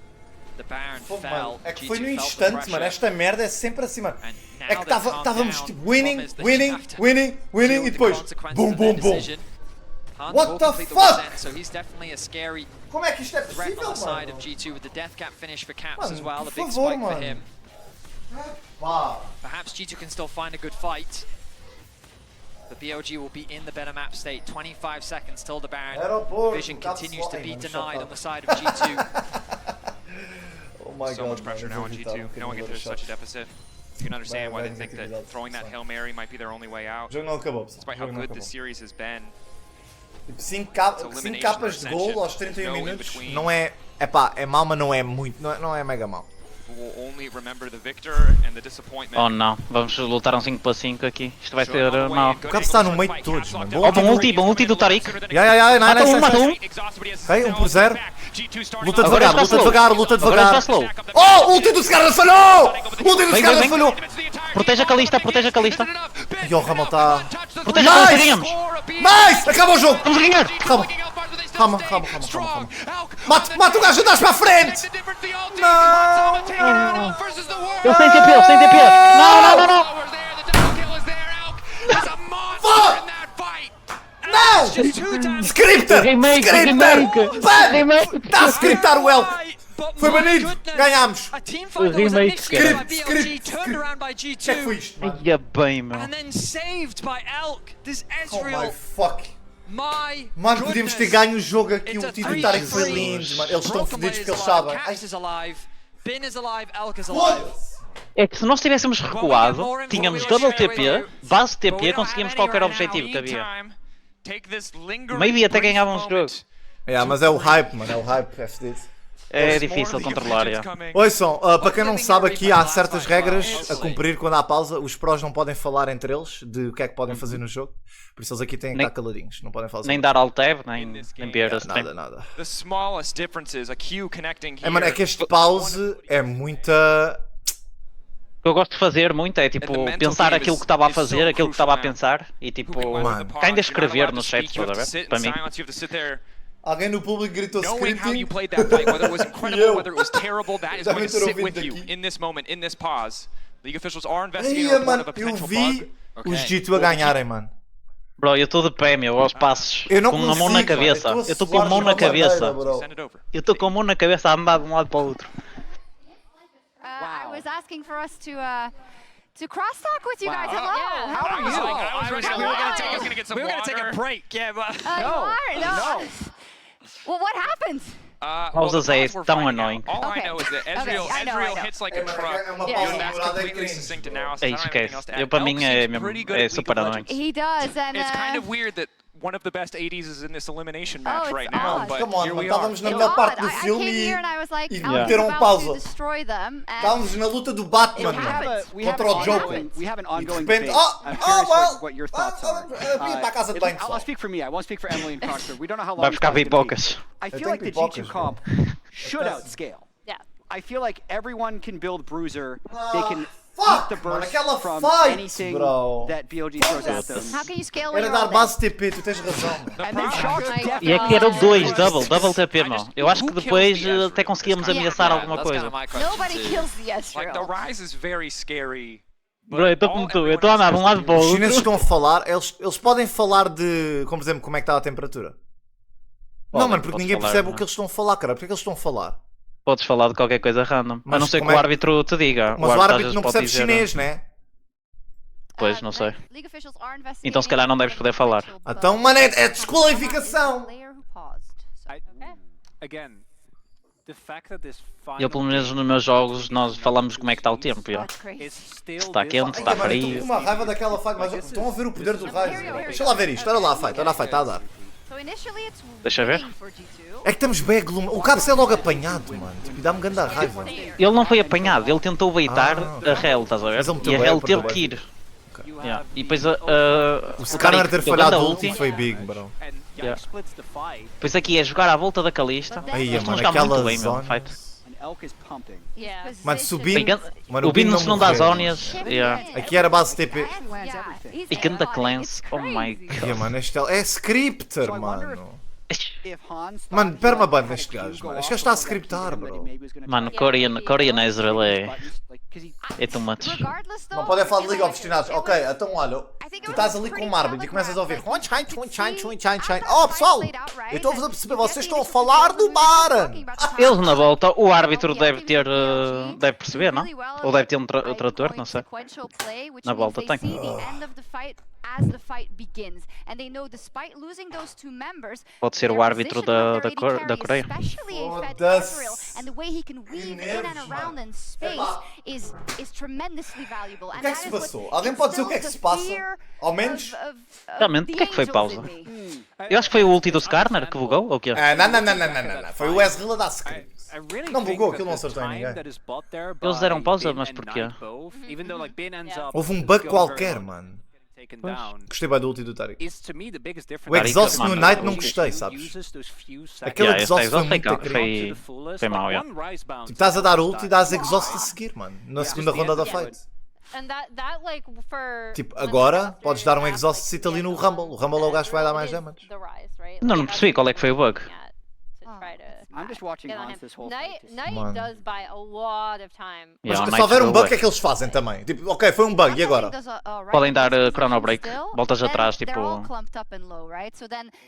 Baron Pô, fell, mano, é que G2 foi no felt the instante, pressure. mano, esta merda é sempre assim, mano. And É now que they've calmed estávamos down. tipo The winning, problem is they winning, have to winning, winning deal e with the depois consequences boom, of their boom, boom. decision. Hans What will the complete fuck? Witsend, so he's definitely a scary Como é que isto é threat possível, on the side mano? of G2 with the death cap finish for Caps Mano, as well, por a big favor, spike for mano. him. Pá. Perhaps G2 can still find a good fight. The BLG will be in the better map state. 25 seconds till the Baron. Aeroporto, Vision continues to be mano, denied shut on the up. side of G2. Oh my So god, much pressure now on mano, G2, knowing that there's such a deficit. You can understand why they think that Vai, throwing that Hail Mary might be their only way O out. jogo não acabou, pessoal. Despite O how jogo não good acabou. this series has been. 5 elimination capas de gol ascension. aos 31 There's no minutos in-between. não é. É pá, é mau, mas não é muito. Não é mega mau. Will only remember the victor and the disappointment. Oh não, vamos lutar um 5 para 5 aqui. Isto vai ser mau. O Caps está no meio de todos, mano. Oh, bom ulti do Taric. Mata um, mata um. Ok, 1 por 0. Luta Agora devagar, está luta slow. devagar, luta Agora está devagar. slow. Oh, o ulti do Scarlet falhou! O ulti do Vem, Scarlet vem, falhou! Proteja a Calista, proteja a Calista. E o Ramon está. Proteja a Calista, Nice! ganhamos. Nice! Acaba o jogo! Vamos ganhar. Calma. Mata o gajo, andas para a frente! Ele sem TP, ele sem TP. Não. Não! Scripter! Remake. Está a scriptar o Elk! Foi banido! Ganhámos! A team fight that was Remake, initiated by script, BLG, script, turned around by O que é que foi G2, isto, mano? Ia bem, meu. and then saved by Elk. This Oh my Ezreal, fuck! my Mano, podíamos ter goodness. ganho o jogo aqui. It's O a título de Taric foi 3-3. lindo, mano. Eles estão Broken fodidos Blade porque is eles alive, sabem. Caps is alive, Bin is alive, Elk is alive. Foda-se! É que se nós tivéssemos recuado, tínhamos double TP, base TP, conseguíamos qualquer objetivo que havia. Maybe até ganhávamos o jogo. Mas é o hype, mano. É o hype, é fedido. É difícil controlar, já. Ouçam, para quem não sabe, aqui há certas regras a cumprir quando há pausa. Os prós não podem falar entre eles de o que é que podem fazer no jogo. Por isso eles aqui têm que estar caladinhos. Não podem falar Nem dar alt tab, nem ver a stream. nada. The smallest differences, a Q connecting here. Mano, é que este pause é muita... O que eu gosto de fazer muito é tipo pensar aquilo que estava a fazer, aquilo que estava a pensar e tipo ainda escrever no chat, toda vez, para mim. Alguém no público gritou Knowing how you scripting. played that fight, whether it was incredible, Eu. whether it was terrible, that is Já going to me ter sit with ouvido you daqui. in this moment, in this pause. League officials are investigating Aí, a report mano, of a eu potential vi bug. os G2 a ganharem, mano. Bro, eu estou de pé, meu, aos passos, Eu não com consigo, a mão na mano. cabeça. Eu estou com a mão na cabeça. Send it over. Eu estou com a mão na cabeça a andar de um lado para o outro. I was asking for us to crosstalk with you guys. Hello. Yeah. How are I was you? like, I was How we were are gonna you? take some We were gonna take a water. break, yeah, but No. Well, what happened? Pausas é tão annoying. All I Okay. know is that Okay, Ezreal, I know. Ezreal hits like a truck. uma pausa And that's demorada, é completely cringe. succinct analysis. É I don't have anything esquece. else to add. Eu para Elk mim é seems mesmo, pretty good é at League super of annoying. Legends. He does, and It's kind of weird that one of the best 80s is in this elimination match it's right now, odd. but Come on, here mano, we are. estávamos na it's melhor odd. parte do I filme came e here and I was like, e Elk is meteram about pausa. to destroy them, and Estávamos na luta do Batman, It mano. happens. We have Contra o an Joker. ongoing, we have an E de ongoing repente, debate. I'm curious what your thoughts are. Vim para a casa de banho, I'll pessoal. speak for me. I won't speak for Emily and Prosper. We don't know how long Vai this buscar is gonna be. pipocas. I Eu feel like the tenho G2 pipocas, comp should outscale. yeah. I feel like everyone can build Bruiser. They can fuck, eat the man, burst aquela from fight, anything bro. that BLG throws at them. How can you scale when Era you're dar all base TP, tu tens razão, mano. And then Shock's Like, definitely E é que eram dois, Double double TP, não. Eu acho que depois até conseguíamos ameaçar alguma coisa. Nobody kills the Like, the Ezreal. Rise is very scary. Bro, eu estou como tu, eu estou a andar de um lado para o Os outro. chineses estão a falar, eles podem falar de, como por exemplo, como é que está a temperatura. Não, mano, porque podes ninguém falar, percebe não. o que eles estão a falar, cara. Porque é que eles estão a falar? Podes falar de qualquer coisa random. A Mas não ser que como o é- árbitro te diga. Mas o às árbitro vezes não pode percebe dizer, chinês, né? Pois, não sei. Então se calhar não deves poder falar. Então, mano, é desqualificação. Again, the fact that this Eu, pelo menos nos meus jogos, nós falamos como é que está o tempo. Já. is still Se está quente, está Mano, eu estou frio. com uma raiva daquela fight, mas estão a ver o poder do Ryze. Deixa lá ver isto, olha lá a fight, está a dar. Deixa ver. É que estamos bem aglomerados. O Kamus é logo apanhado, mano. Tipo, dá-me grande raiva. Ele não foi apanhado, ele tentou baitar a Rel, estás a ver? Mas ele meteu E a bem, Rel teve perdeu que ir. Yeah. E depois O Scanner ter falhado o ulti foi big, bro. Yeah. Depois aqui é jogar à volta da Calista. Aí, Eles estão a mano, jogar muito aquela bem, meu, zona. fight. Elk is pumping. Mano, subindo. Mano, O Bino se não dá morrer. zónias. Yeah. Aqui era base TP. E canta Clans, oh my god. Yeah, mano, este é scripter, mano. If Hans Mano, perma-ban neste gajo, mano. Este gajo está a scriptar, bro. Mano, Korean Ezreal é too much. Não podem falar de Liga of Destinados. Ok, então olha, tu estás ali com o Marvin e começas a ouvir. Oh pessoal, eu estou a perceber, vocês estão a falar do Baron. Eles na volta, o árbitro deve ter. Deve perceber, não? Ou deve ter um trator, não sei. Na volta tem. Pode ser o árbitro da Coreia. O que é que se passou? Alguém pode dizer o que é que se passa? Ao menos? Realmente, o que é que foi pausa? Eu acho que foi o ulti do Skarner que bugou, ou o quê? Não. Foi o Ezreal a dar script. Não bugou, aquilo não acertou em ninguém. Eles deram pausa, mas porquê? Houve um bug qualquer, mano. Gostei bem do ulti do Taric. O exhaust no Knight não gostei, sabes? Aquele exhaust foi muito crime. Foi mau, yeah. Tipo, estás a dar ult e dás exhaust a seguir, mano. Na segunda ronda da fight. Tipo, agora podes dar um exhaust sit ali no Rumble. O Rumble é o gajo que vai dar mais damage. Não percebi qual é que foi o bug. I'm just watching Hans this whole fight. Knight does buy a lot of time. Mas Yeah, se houver um bug, o que é que eles fazem também? Tipo, ok, foi um bug, e agora? Podem dar chrono break, voltas atrás, tipo,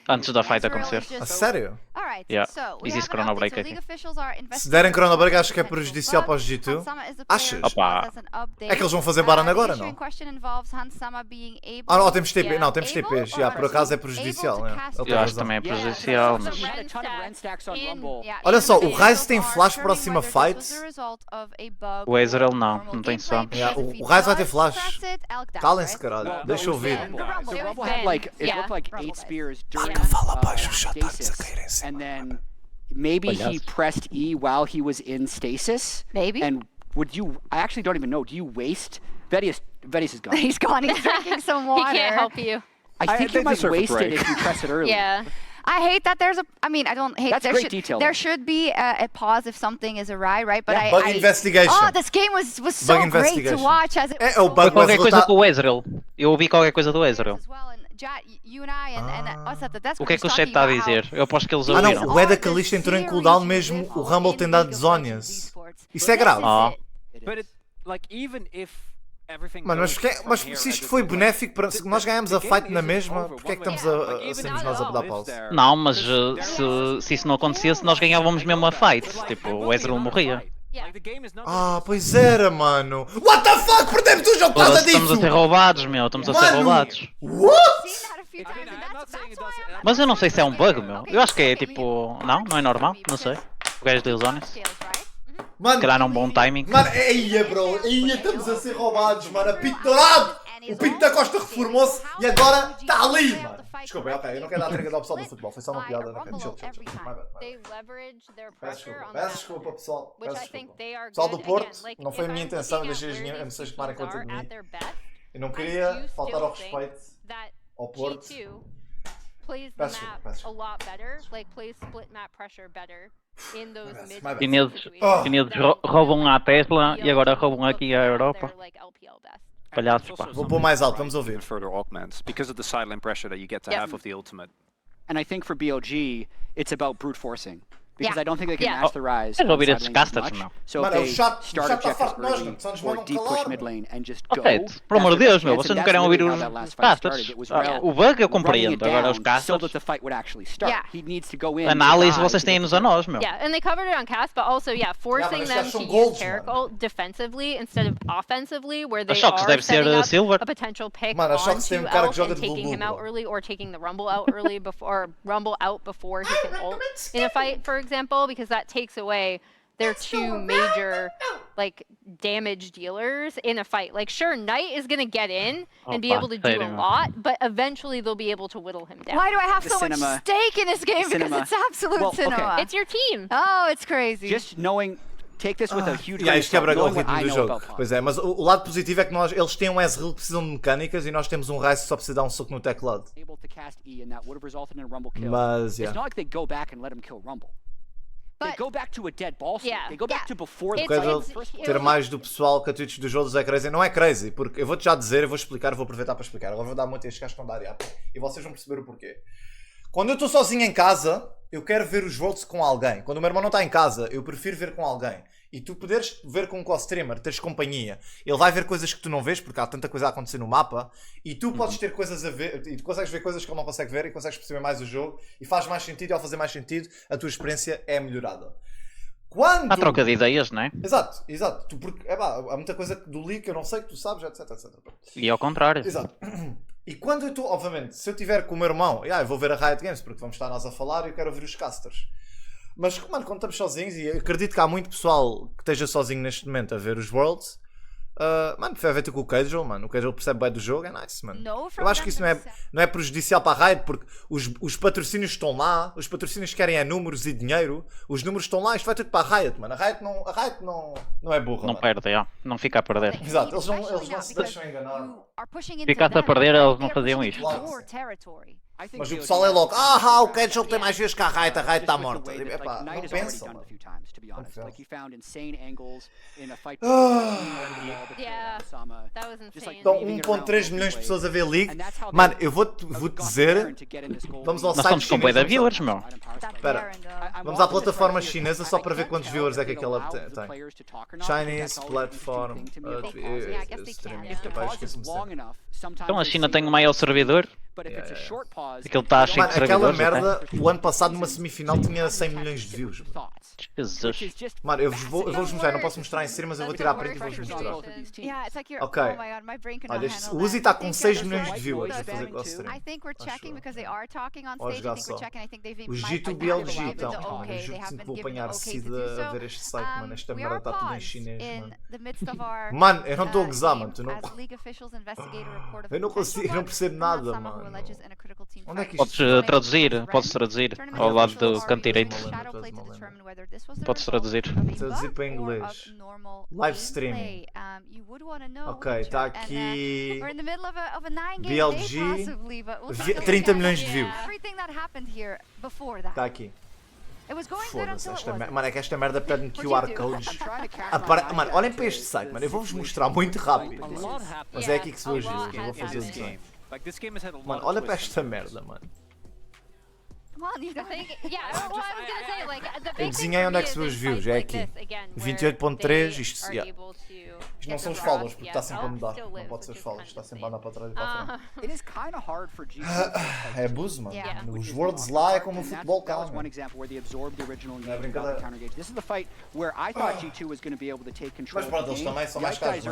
antes da fight acontecer. A sério? Yeah, existe chrono break aqui. Se derem chrono break, acho que é prejudicial para os G2. Achas? Opa. É que eles vão fazer Baron agora, não? Ah, não, temos TP. Não, temos TPs. Já, por acaso é prejudicial. Né? Eu acho que também é prejudicial, mas... Olha só, o Ryze tem flash próxima fight. O Ezreal não tem som. Yeah, o Ryze vai ter flash. Calem-se, caralho. Deixa eu ouvir. The Rumble had like, it looked like 8 spears during stasis. stasis, and then maybe he pressed E while he was in stasis. Maybe. And would you, I actually don't even know, do you waste, Vedius is gone. He's gone, he's drinking some water. He can't help you. I think you might waste it if you press it early. Yeah. I hate that there's a. I mean, I don't hate. That's great detail, There though. should be a pause if something is awry, right? But Bug investigation. Oh, this game was so Bug great to investigation. watch as it. É o Foi bug qualquer coisa mas com o Ezreal. Eu ouvi qualquer coisa do Ezreal. As well, and Jat, you and I and us at the desk O que é que o were chat talking está a about dizer? Eu aposto que eles Ah não, ouviram. o Eda Calista entrou em cooldown mesmo, o Rumble tem dado zónias. Isso é grave. Ah. But it, like, even if everything Mano, mas se isto foi benéfico, para, se nós ganhamos a fight na mesma, porque é que estamos a sermos nós a dar pausa? Não, mas se isso não acontecesse, nós ganhávamos mesmo a fight. Tipo, o Ezreal morria. Ah, pois era, mano. What the fuck? Perdemos o jogo por causa disso! Estamos a ser roubados, meu. Estamos a ser Mano! roubados. What? Mas eu não sei se é um bug, meu. Eu acho que é tipo... Não é normal. Não sei. O gajo de Illusionis. Se Mano, calhar não bom timing. mano, eia, bro. Eia, estamos a ser roubados, mano. A Pito dourado! O Pinto da Costa reformou-se e agora está ali, mano. Desculpem, ok, eu não quero dar trigger ao pessoal do futebol, foi só uma piada, não quero. Peço desculpa, pessoal. Peço desculpa. Pessoal do Porto, não foi a minha intenção deixar as emoções tomarem conta de mim. Eu não queria faltar ao respeito ao Porto. Peço desculpa. Chineses roubam a Tesla e agora roubam aqui a Europa. Palhaços, pá. Vou pôr mais alto, vamos ouvir. Further augments because of the sideline pressure that you get to have of the ultimate. And I think for BLG, it's about brute forcing. because I don't think they can match the Rise. Quero ouvir on esses side lanes casters, much. meu. So Mano, if o they chat start está objectives farto de nós, early mano, só nos or mandam deep push calar, mid mano. lane and just Ok, go, por amor de Deus, meu, that's vocês não their querem best ouvir chance. os That's really how that last fight started. casters. It was Rel O bug eu running it compreendo, agora os down so casters. that the fight would actually start. Yeah. He needs to go in. Análise to vocês die to têm-nos get a the kill. nós, meu. Yeah, and they covered it on cast, but also, forcing mas them estes to são use golds, Terracle defensively instead of offensively, where they Shox are deve ser, setting up silver. a potential pick Mano, a Shox tem onto cara que Elf joga and de taking Lulu, him out bro. early, or taking the Rumble out early before Rumble out before he can ult in a fight, for example, because that takes away their two major like damage dealers in a fight. Like, sure, Knight is gonna get in and be able to do a lot, but eventually they'll be able to whittle him down. Why do I have The so cinema. much stake in this game? Because Cinema. it's absolute Well, okay. cinema. It's your team. Oh, it's crazy. Just knowing, take this with a huge Yeah, grain of isto quebra salt, o knowing what ritmo I do know jogo. about Pop. Pois é, mas o lado positivo é que eles têm um Ezreal que precisam de mecânicas e nós temos um Ryze que só precisa dar um soco no teclado. Able to cast E and that would have resulted in a Rumble kill. Mas, It's not like they go back and let him kill Rumble. They But- go back to a dead ball state. Yeah. They go back Yeah. to before the It's- fight. Coisa it's- ter mais do pessoal que a Twitch dos jogos é crazy. Não é crazy, porque eu vou-te já dizer, eu vou explicar, eu vou aproveitar para explicar. Agora vou dar muito a estes gajos que estão a dar e vocês vão perceber o porquê. Quando eu estou sozinho em casa, eu quero ver os Worlds com alguém. Quando o meu irmão não está em casa, eu prefiro ver com alguém. E tu poderes ver com um co-streamer, teres companhia, ele vai ver coisas que tu não vês, porque há tanta coisa a acontecer no mapa, e tu podes ter coisas a ver, e tu consegues ver coisas que ele não consegue ver, e consegues perceber mais o jogo, e faz mais sentido, e ao fazer mais sentido, a tua experiência é melhorada. Quando... Há troca de ideias, não é? Exato, exato. Tu, porque, há muita coisa do leak que eu não sei, que tu sabes, etc, etc. E ao contrário. Exato. E quando eu estou, obviamente, se eu estiver com o meu irmão, eu vou ver a Riot Games, porque vamos estar nós a falar e eu quero ouvir os casters. Mas, mano, quando estamos sozinhos, e eu acredito que há muito pessoal que esteja sozinho neste momento a ver os Worlds, mano, prefere ver com o Casual, mano. O Casual percebe bem do jogo, é nice, mano. Eu acho que isso não é prejudicial para a Riot, porque os patrocínios estão lá, os patrocínios querem é números e dinheiro, os números estão lá, isto vai tudo para a Riot, mano. A Riot não é burra, Não mano. perde, não fica a perder. Exato, eles não se deixam enganar. Ficasse a perder, eles não faziam isto. Mas o pessoal é logo, o Casual tem mais vezes que a Riot está morta. Epá, não pensam, mano. That was insane. Estão 1.3 milhões de pessoas a ver League. Mano, eu vou-te dizer, vamos ao Nós site estamos com bué de chinês. viewers, meu. Espera, vamos à plataforma chinesa só para ver quantos viewers é que aquela tem. Chinese platform. Então a China tem o maior servidor. Aquele está cheio Mano, de aquela servidores. até. merda, o ano passado numa semifinal tinha 100 milhões de views. Jesus. Mano, eu vou-vos mostrar, não posso mostrar em ser, mas eu vou tirar a print e vou-vos mostrar. Yeah, it's like you're. Ok. Oh my god, my brain cannot Olha, handle o Uzi that. está com 6 milhões de viewers a fazer cross-stream. I think we're checking because they are talking on Olha, stage. I já think we're só. checking. I think they've Os might G2 have BLG given então, the mano, okay. eu They sinto have que been vou given the apanhar okay to sida do a so. ver este site, mano. Esta We merda are está tudo em paused chinês, in mano. the midst of our, Mano, eu não estou a gozar, game mano. Tu não... as league officials investigate a report of Eu não potential consigo, eu não bugs percebo in nada, Sama, who mano. alleges in a critical team Onde é fight. que Podes isto traduzir ao lado do canto direito. Podes traduzir. Traduzir para inglês. Live streaming. Ok, está aqui. BLG, 30 milhões de views. Está aqui. Foda-se, esta merda. Mano, é que esta merda pede-me QR codes. Mano, olhem para este site, mano. Eu vou-vos mostrar muito rápido. Mas é aqui que se vê os views. Eu vou fazer o desenho. Mano, olha para esta merda, mano. Eu desenhei onde é que se vê os views, é aqui. 28.3, isto não são os followers, porque está sempre a mudar. Não pode ser os followers, está sempre a andar para trás e para frente. É abuso, mano. Os worlds lá é como o futebol cá, mano. Não é brincadeira. Mas pronto, eles também são mais caros,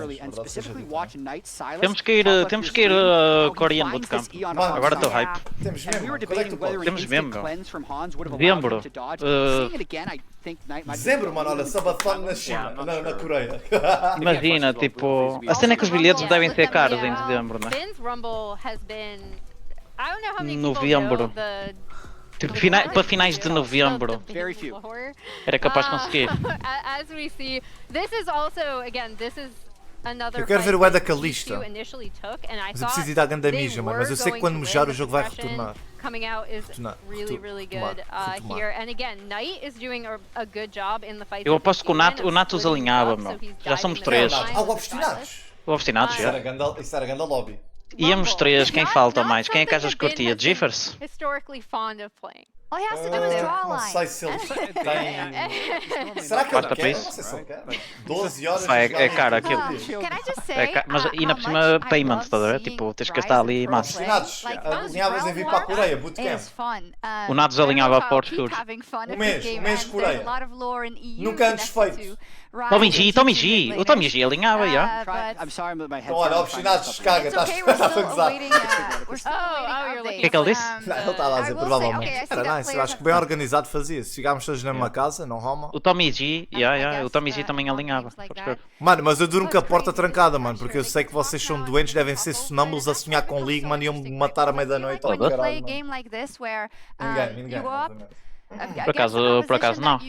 Temos que ir Korean Bootcamp. Agora estou hype. Temos mesmo, quando é que tu podes? Temos mesmo, meu. Dezembro. Dezembro, mano, olha, Sabathon na China, na Coreia. Imagina, tipo... A cena é que os bilhetes devem ser caros em dezembro, né? Novembro. Tipo, para finais de novembro. Era capaz de conseguir. Eu quero ver o Eda Calista. Mas eu preciso ir dar a ganda mija, mano. Mas eu sei que quando mejar o jogo vai retornar. Coming out is really good here, and again, Knight is doing a good job in the fight. Eu aposto que o Nato os alinhava, meu. Já somos 3. O Obstinados. O Obstinados, já. Isso era ganda lobby. Íamos 3, quem falta mais? Quem é que achas que curtia? Jiffers? Historically fond of playing. All he has to do is draw a Não line. sei se ele tem... Será que ele quer? Eu não sei se ele quer. 12 horas É caro aquilo. Can I just say, Mas ainda por cima, how much I payment, love estás a ver? seeing Tipo, tens que Rise gastar ali and massa. Pro Finados, play. alinhavas em vir para a Coreia, bootcamp. Is fun. O Nados alinhava para os Keep escuros. having fun at mês, this game, mês and Coreia. there's a lot of lore in EU Nunca antes connected feito. to Rise Tommy and G, T2 Tommy G. mid O Tommy laners. G alinhava, já. But I'm sorry, but my Então olha, headphones. obstinados, caga, it's estás okay, we're a still gozar. awaiting. We're still awaiting you're updates. Que é que ele disse? Não, ele estava a dizer, I will say, provavelmente. okay, I see Era that nice, eu players acho que have bem fun. organizado fazia. Se chegámos todos na mesma casa, não roma. O Tommy G, I o Tommy G guess, também on alinhava. games like Podes that. crer. Mano, mas eu durmo com a It's porta crazy, trancada, I'm mano, sure porque eu they sei que talk vocês now são and doentes, they devem talk ser over, sonâmbulos a and sonhar that's com what League, becomes mano, so iam me interesting, matar à right? I feel meia-noite. like when Oh, you play a caralho, game like this where ninguém, you go up Por acaso, por acaso não.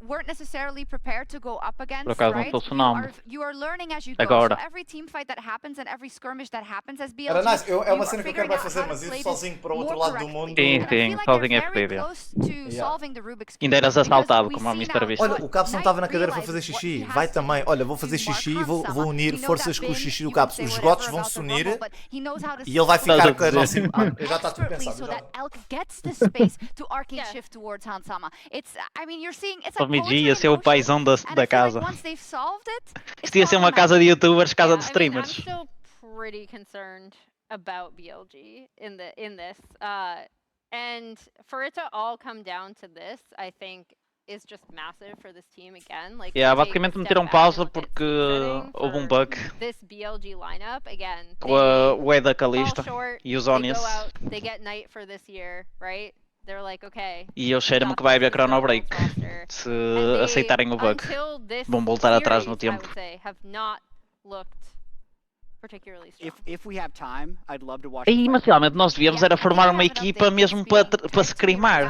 weren't necessarily prepared to go up against, Por acaso não right? estou sonâmbulo. You are learning as you go. Agora. So every team fight that happens and every skirmish that happens as BLG, Era nice, é uma you cena are que eu quero figuring vai out fazer, how to mas ir play this sozinho para o outro more lado do mundo. Sim, correctly. And I sim, feel like sozinho they're é very fedido. close to solving the Rubik's Cube. Ainda eras Because assaltado we como a see Mr. now Beast. Olha, o Kamus não estava na cadeira para fazer realizes what xixi. he has Vai to também. do Olha, vou fazer to mark xixi e on vou Sama. unir We know forças that com o Bin, xixi do you can Kamus. say Os whatever gotos vão about se the unir Rumble, but he knows how to e ele vai split ficar Estás com a a dizer. nossa... Já está tudo expertly pensado. so Já. that Elk gets the space to arcade Yeah. shift towards Hansama. It's, I mean, you're seeing, it's like Tommy G poetry ia in ser o motion, paizão da and I feel like casa. once they've solved it, it's Isto ia ser gone uma now. casa de youtubers, casa de I'm streamers. still pretty concerned about BLG in this, and for it to all come down to this, I think is just massive for this team again. Like, Yeah, to take a basicamente step meteram back and pausa look at porque setting houve um for bug this BLG lineup again. com o Eda fall Calista short, e os they Onions. go out, they get Knight for this year, right? They're like, okay. E eu we cheiro-me got que vai this, haver this is our Chrono Break world's roster. se And they, aceitarem o bug. until this Vão voltar atrás no series, I tempo. would say, have not looked particularly strong. If we have time, I'd love to watch. Aí, mas realmente nós devíamos era formar uma equipa mesmo para se crimar.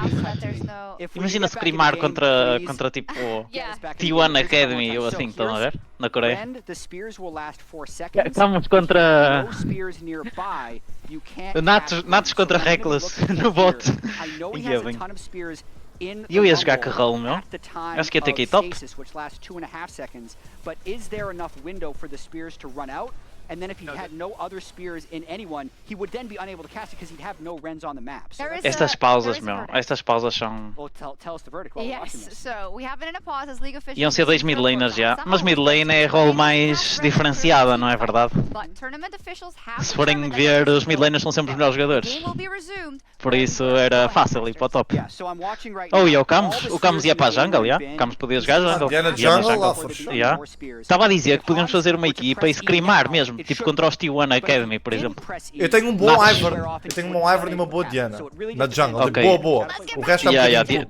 Imagina se crimar contra tipo Yeah. T1 Academy ou assim, estão a ver? Na Coreia. The spears will last 4 seconds. Estamos contra No spears nearby. You can't Natos contra Reckless no bot. I know he Ia has a bem. ton of spears in Eu the ia jogar Rumble que role, meu. at the time Acho que ia ter que ir of top. stasis, which lasts 2.5 seconds. But is there enough window for the spears to run out? And then if he had no other spears in anyone, he would then be unable to cast it because he'd have no Rens on the map. So that's- Estas pausas, meu. Estas pausas são... well, tell us the verdict while we're watching Yes, this. so we have it in a pause as league officials. Iam ser dois mid laners já. Mas mid lane é role mais diferenciada, não é verdade? But tournament officials have Se forem determined ver, that os mid laners são sempre os melhores the jogadores. game will be resumed. Por isso era fácil ir para o top. Yeah, so I'm watching right Oh, now. e o All Camus? the O Camus spears ia in para a the game jungle, já? have been- O Camus podia jogar jungle. Ia na Ia jungle, jungle. lá for sure. Yeah. Estava a dizer que podíamos fazer uma equipa e scrimar mesmo, tipo contra os T1 Academy, por exemplo. Eu tenho um bom Natos. Ivern. Eu tenho um bom Ivern e uma boa Diana. Na jungle. Ok. Boa, boa. O resto é um Yeah, bocadinho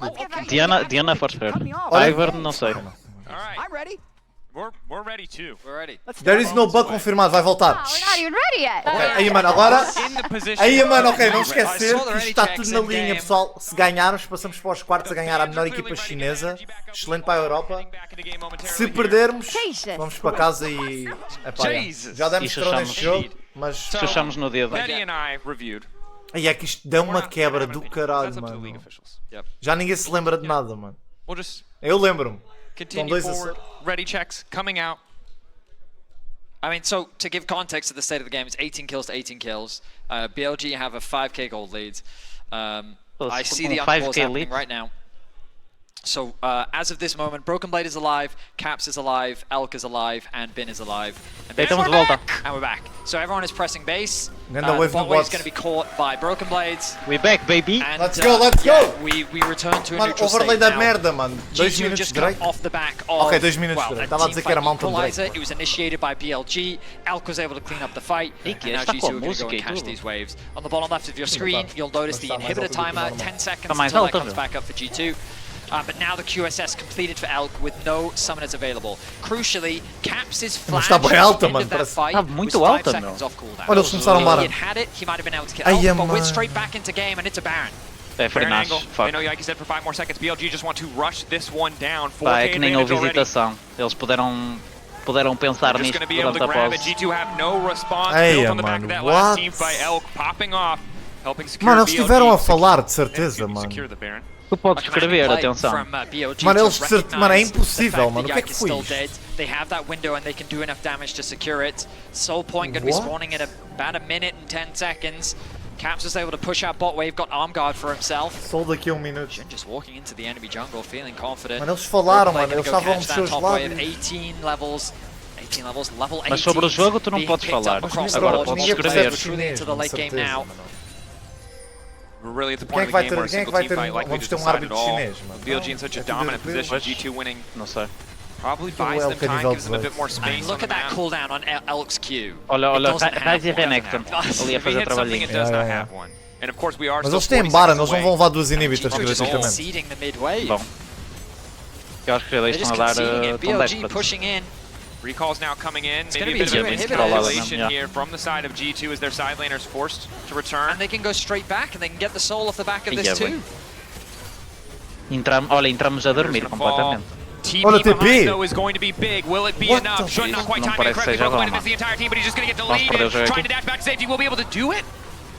yeah, tudo. Diana for sure. Olha- Ivern, não sei. All right, I'm ready. we're ready too. We're ready. There is no bug confirmado, vai voltar. Oh, we're not even ready yet. Ok, aí mano, agora... In the position. Aí mano, ok, não esquecer I saw the que isto ready está checks tudo na in linha, game. pessoal. Se ganharmos, passamos para os quartos a ganhar a melhor equipa chinesa. Excelente para a Europa. Se perdermos, Jesus. vamos para casa e... Epá, Jesus. já demos E trono neste jogo, chuchamos. mas... Chuchamos no dedo. Betty and I reviewed. Aí é que isto deu uma quebra do caralho, That's up to the league mano. officials. Yep. Já ninguém se lembra de nada, mano. We'll just Eu lembro-me. continue dois a forward. Ready checks coming out. I mean, so to give context to the state of the game, it's 18 kills to 18 kills. BLG have a 5k gold lead. I see the 5K uncalls happening lead. right now. So as of this moment, Broken Blade is alive, Caps is alive, Elk is alive, and Bin is alive. And Então estamos de volta. And we're back. So everyone is pressing base. Ganda The wave no bot wave is bots. going to be caught by Broken Blades. We back, baby. And, Let's go, let's go! We return to a Mano, neutral overlay state da now. merda, mano. 2 G2 minutos just de come Drake. off the back of, Ok, 2 minutos well, de Drake. a Estava a dizer que era teamfight Mountain equalizer. Drake. It was initiated by BLG. Elk was able to clean up the fight. Ricky, And now está G2 com a are going to go música and e catch tudo. these waves. On the bottom left of your screen, you'll notice the Está mais inhibitor alto do que o timer, normal. 10 seconds Está mais until that alto, comes meu. back up for G2. But now the QSS completed for Elk with no summoners available. Crucially, Caps' flash está bem alta, at the end mano, of that parece- fight Está muito was 5 alta, seconds meu. off cooldown. Olha, eles começaram a If Baron. he had it, he might have been able to kill Ai, Elk, but mano. we're straight back into game and it's a Baron. É Baron frenados. angle. Fuck. I know, like you said, for 5 more seconds, BLG just want to rush this one down. 4K Pá, é que nem houve advantage already. hesitação. Eles puderam pensar Just nisto going to be able durante to a grab it. pausa. G2 have no response Ei, built on the back mano, of that last what? team fight. Elk popping off, helping secure Mano, eles BLG. estiveram a falar, de certeza, Secure mano. the Baron. Tu podes A commanding escrever, play atenção. from, BLG Mano, to eles mano, é recognize impossível, the fact mano. O that que é que Yike is foi still isto? dead. They have that window and they can do enough damage to secure it. Soul Point going to be What? spawning in about a minute and 10 seconds. Kamus was able to push out bot wave, got arm guard for himself. Só daqui a 1 minuto. Jhin just walking into the enemy jungle, feeling confident. Mano, eles falaram, mano. Eles Gonna go estavam a catch mexer that os top wave, lábios. 18 levels, level 18. Mas sobre o jogo tu não being podes picked up falar. across the Agora board. podes Ninguém Multiple percebe escrever. players truly into the late game certeza, now. mano. We're really at the Quem é point que of the vai game ter, where a quem é que single vai team ter, fight likely vamos to ter um decide it árbitro all. chinês, mano. BLG in such a dominant position, G2 winning. Não sei. Probably Que buys o them Elk a time, nível gives them a bit more 18. space And on look the at that map. cooldown on Elk's Q. Olha, It olha, doesn't have Rise e one. Renekton ali a If he fazer hits something, trabalhinho. it does not Yeah. have one. And of course we are Mas still eles têm 40 Baron, seconds eles não away. vão levar 2 inhibitors G2 just gratuitamente. seeding the mid wave. Bom. Eu acho que eles They're estão just a dar conceding it. tão BLG desperate. pushing in. Recalls now coming in, gonna maybe a be bit of two a inhibitors. miscalculation Yeah. here from the side of G2 as their side laners forced to return. And they can go straight back and they can get the soul off the back of this Yeah, too. Olha, entramos a dormir Here's gonna fall. completamente. TP Olha o behind TP. though is going to be big. Will it be What enough? the Should not quite Não time it parece correctly. seja Both bom, going to mano. miss the entire team, but he's just going to get Vamos deleted. perder o jogo Trying aqui. to dash back to safety. Will be able to do it.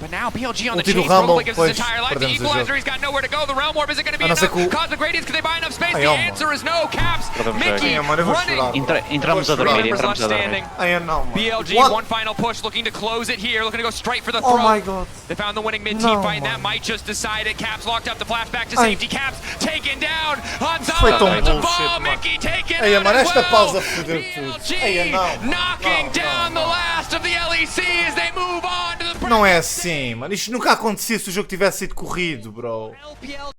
But now BLG on the Ulti do chase. Rumble, Probably gives his pois, entire life. The perdemos o equalizer, jogo. he's got nowhere to go. The Realm Orb, is it going to be A não ser enough? que o- Cosmic Radiance, can they buy enough space? Ai, The oh, mano. answer is no. Caps, Perdemos o Mickey, jogo. Ai, mano, eu vou running. chorar. Entramos a Three dormir, members entramos left a dormir. standing. Ai, não, mano. BLG, What? one final push, looking to close it here, looking to go straight for the Oh throat. my god. They found the winning mid-team No, fight, and that man. might just decide it. Caps locked up the flashback to Ai. safety. Caps taken down on Foi top tão of the bullshit, ball. mano. Mickey taken Ai, out mano, as esta well. pausa fodeu tudo. BLG Ai, não, knocking não, down não, the last of the LEC as they move on to the Não é assim, mano. Isto nunca acontecia se o jogo tivesse sido corrido, bro. LPL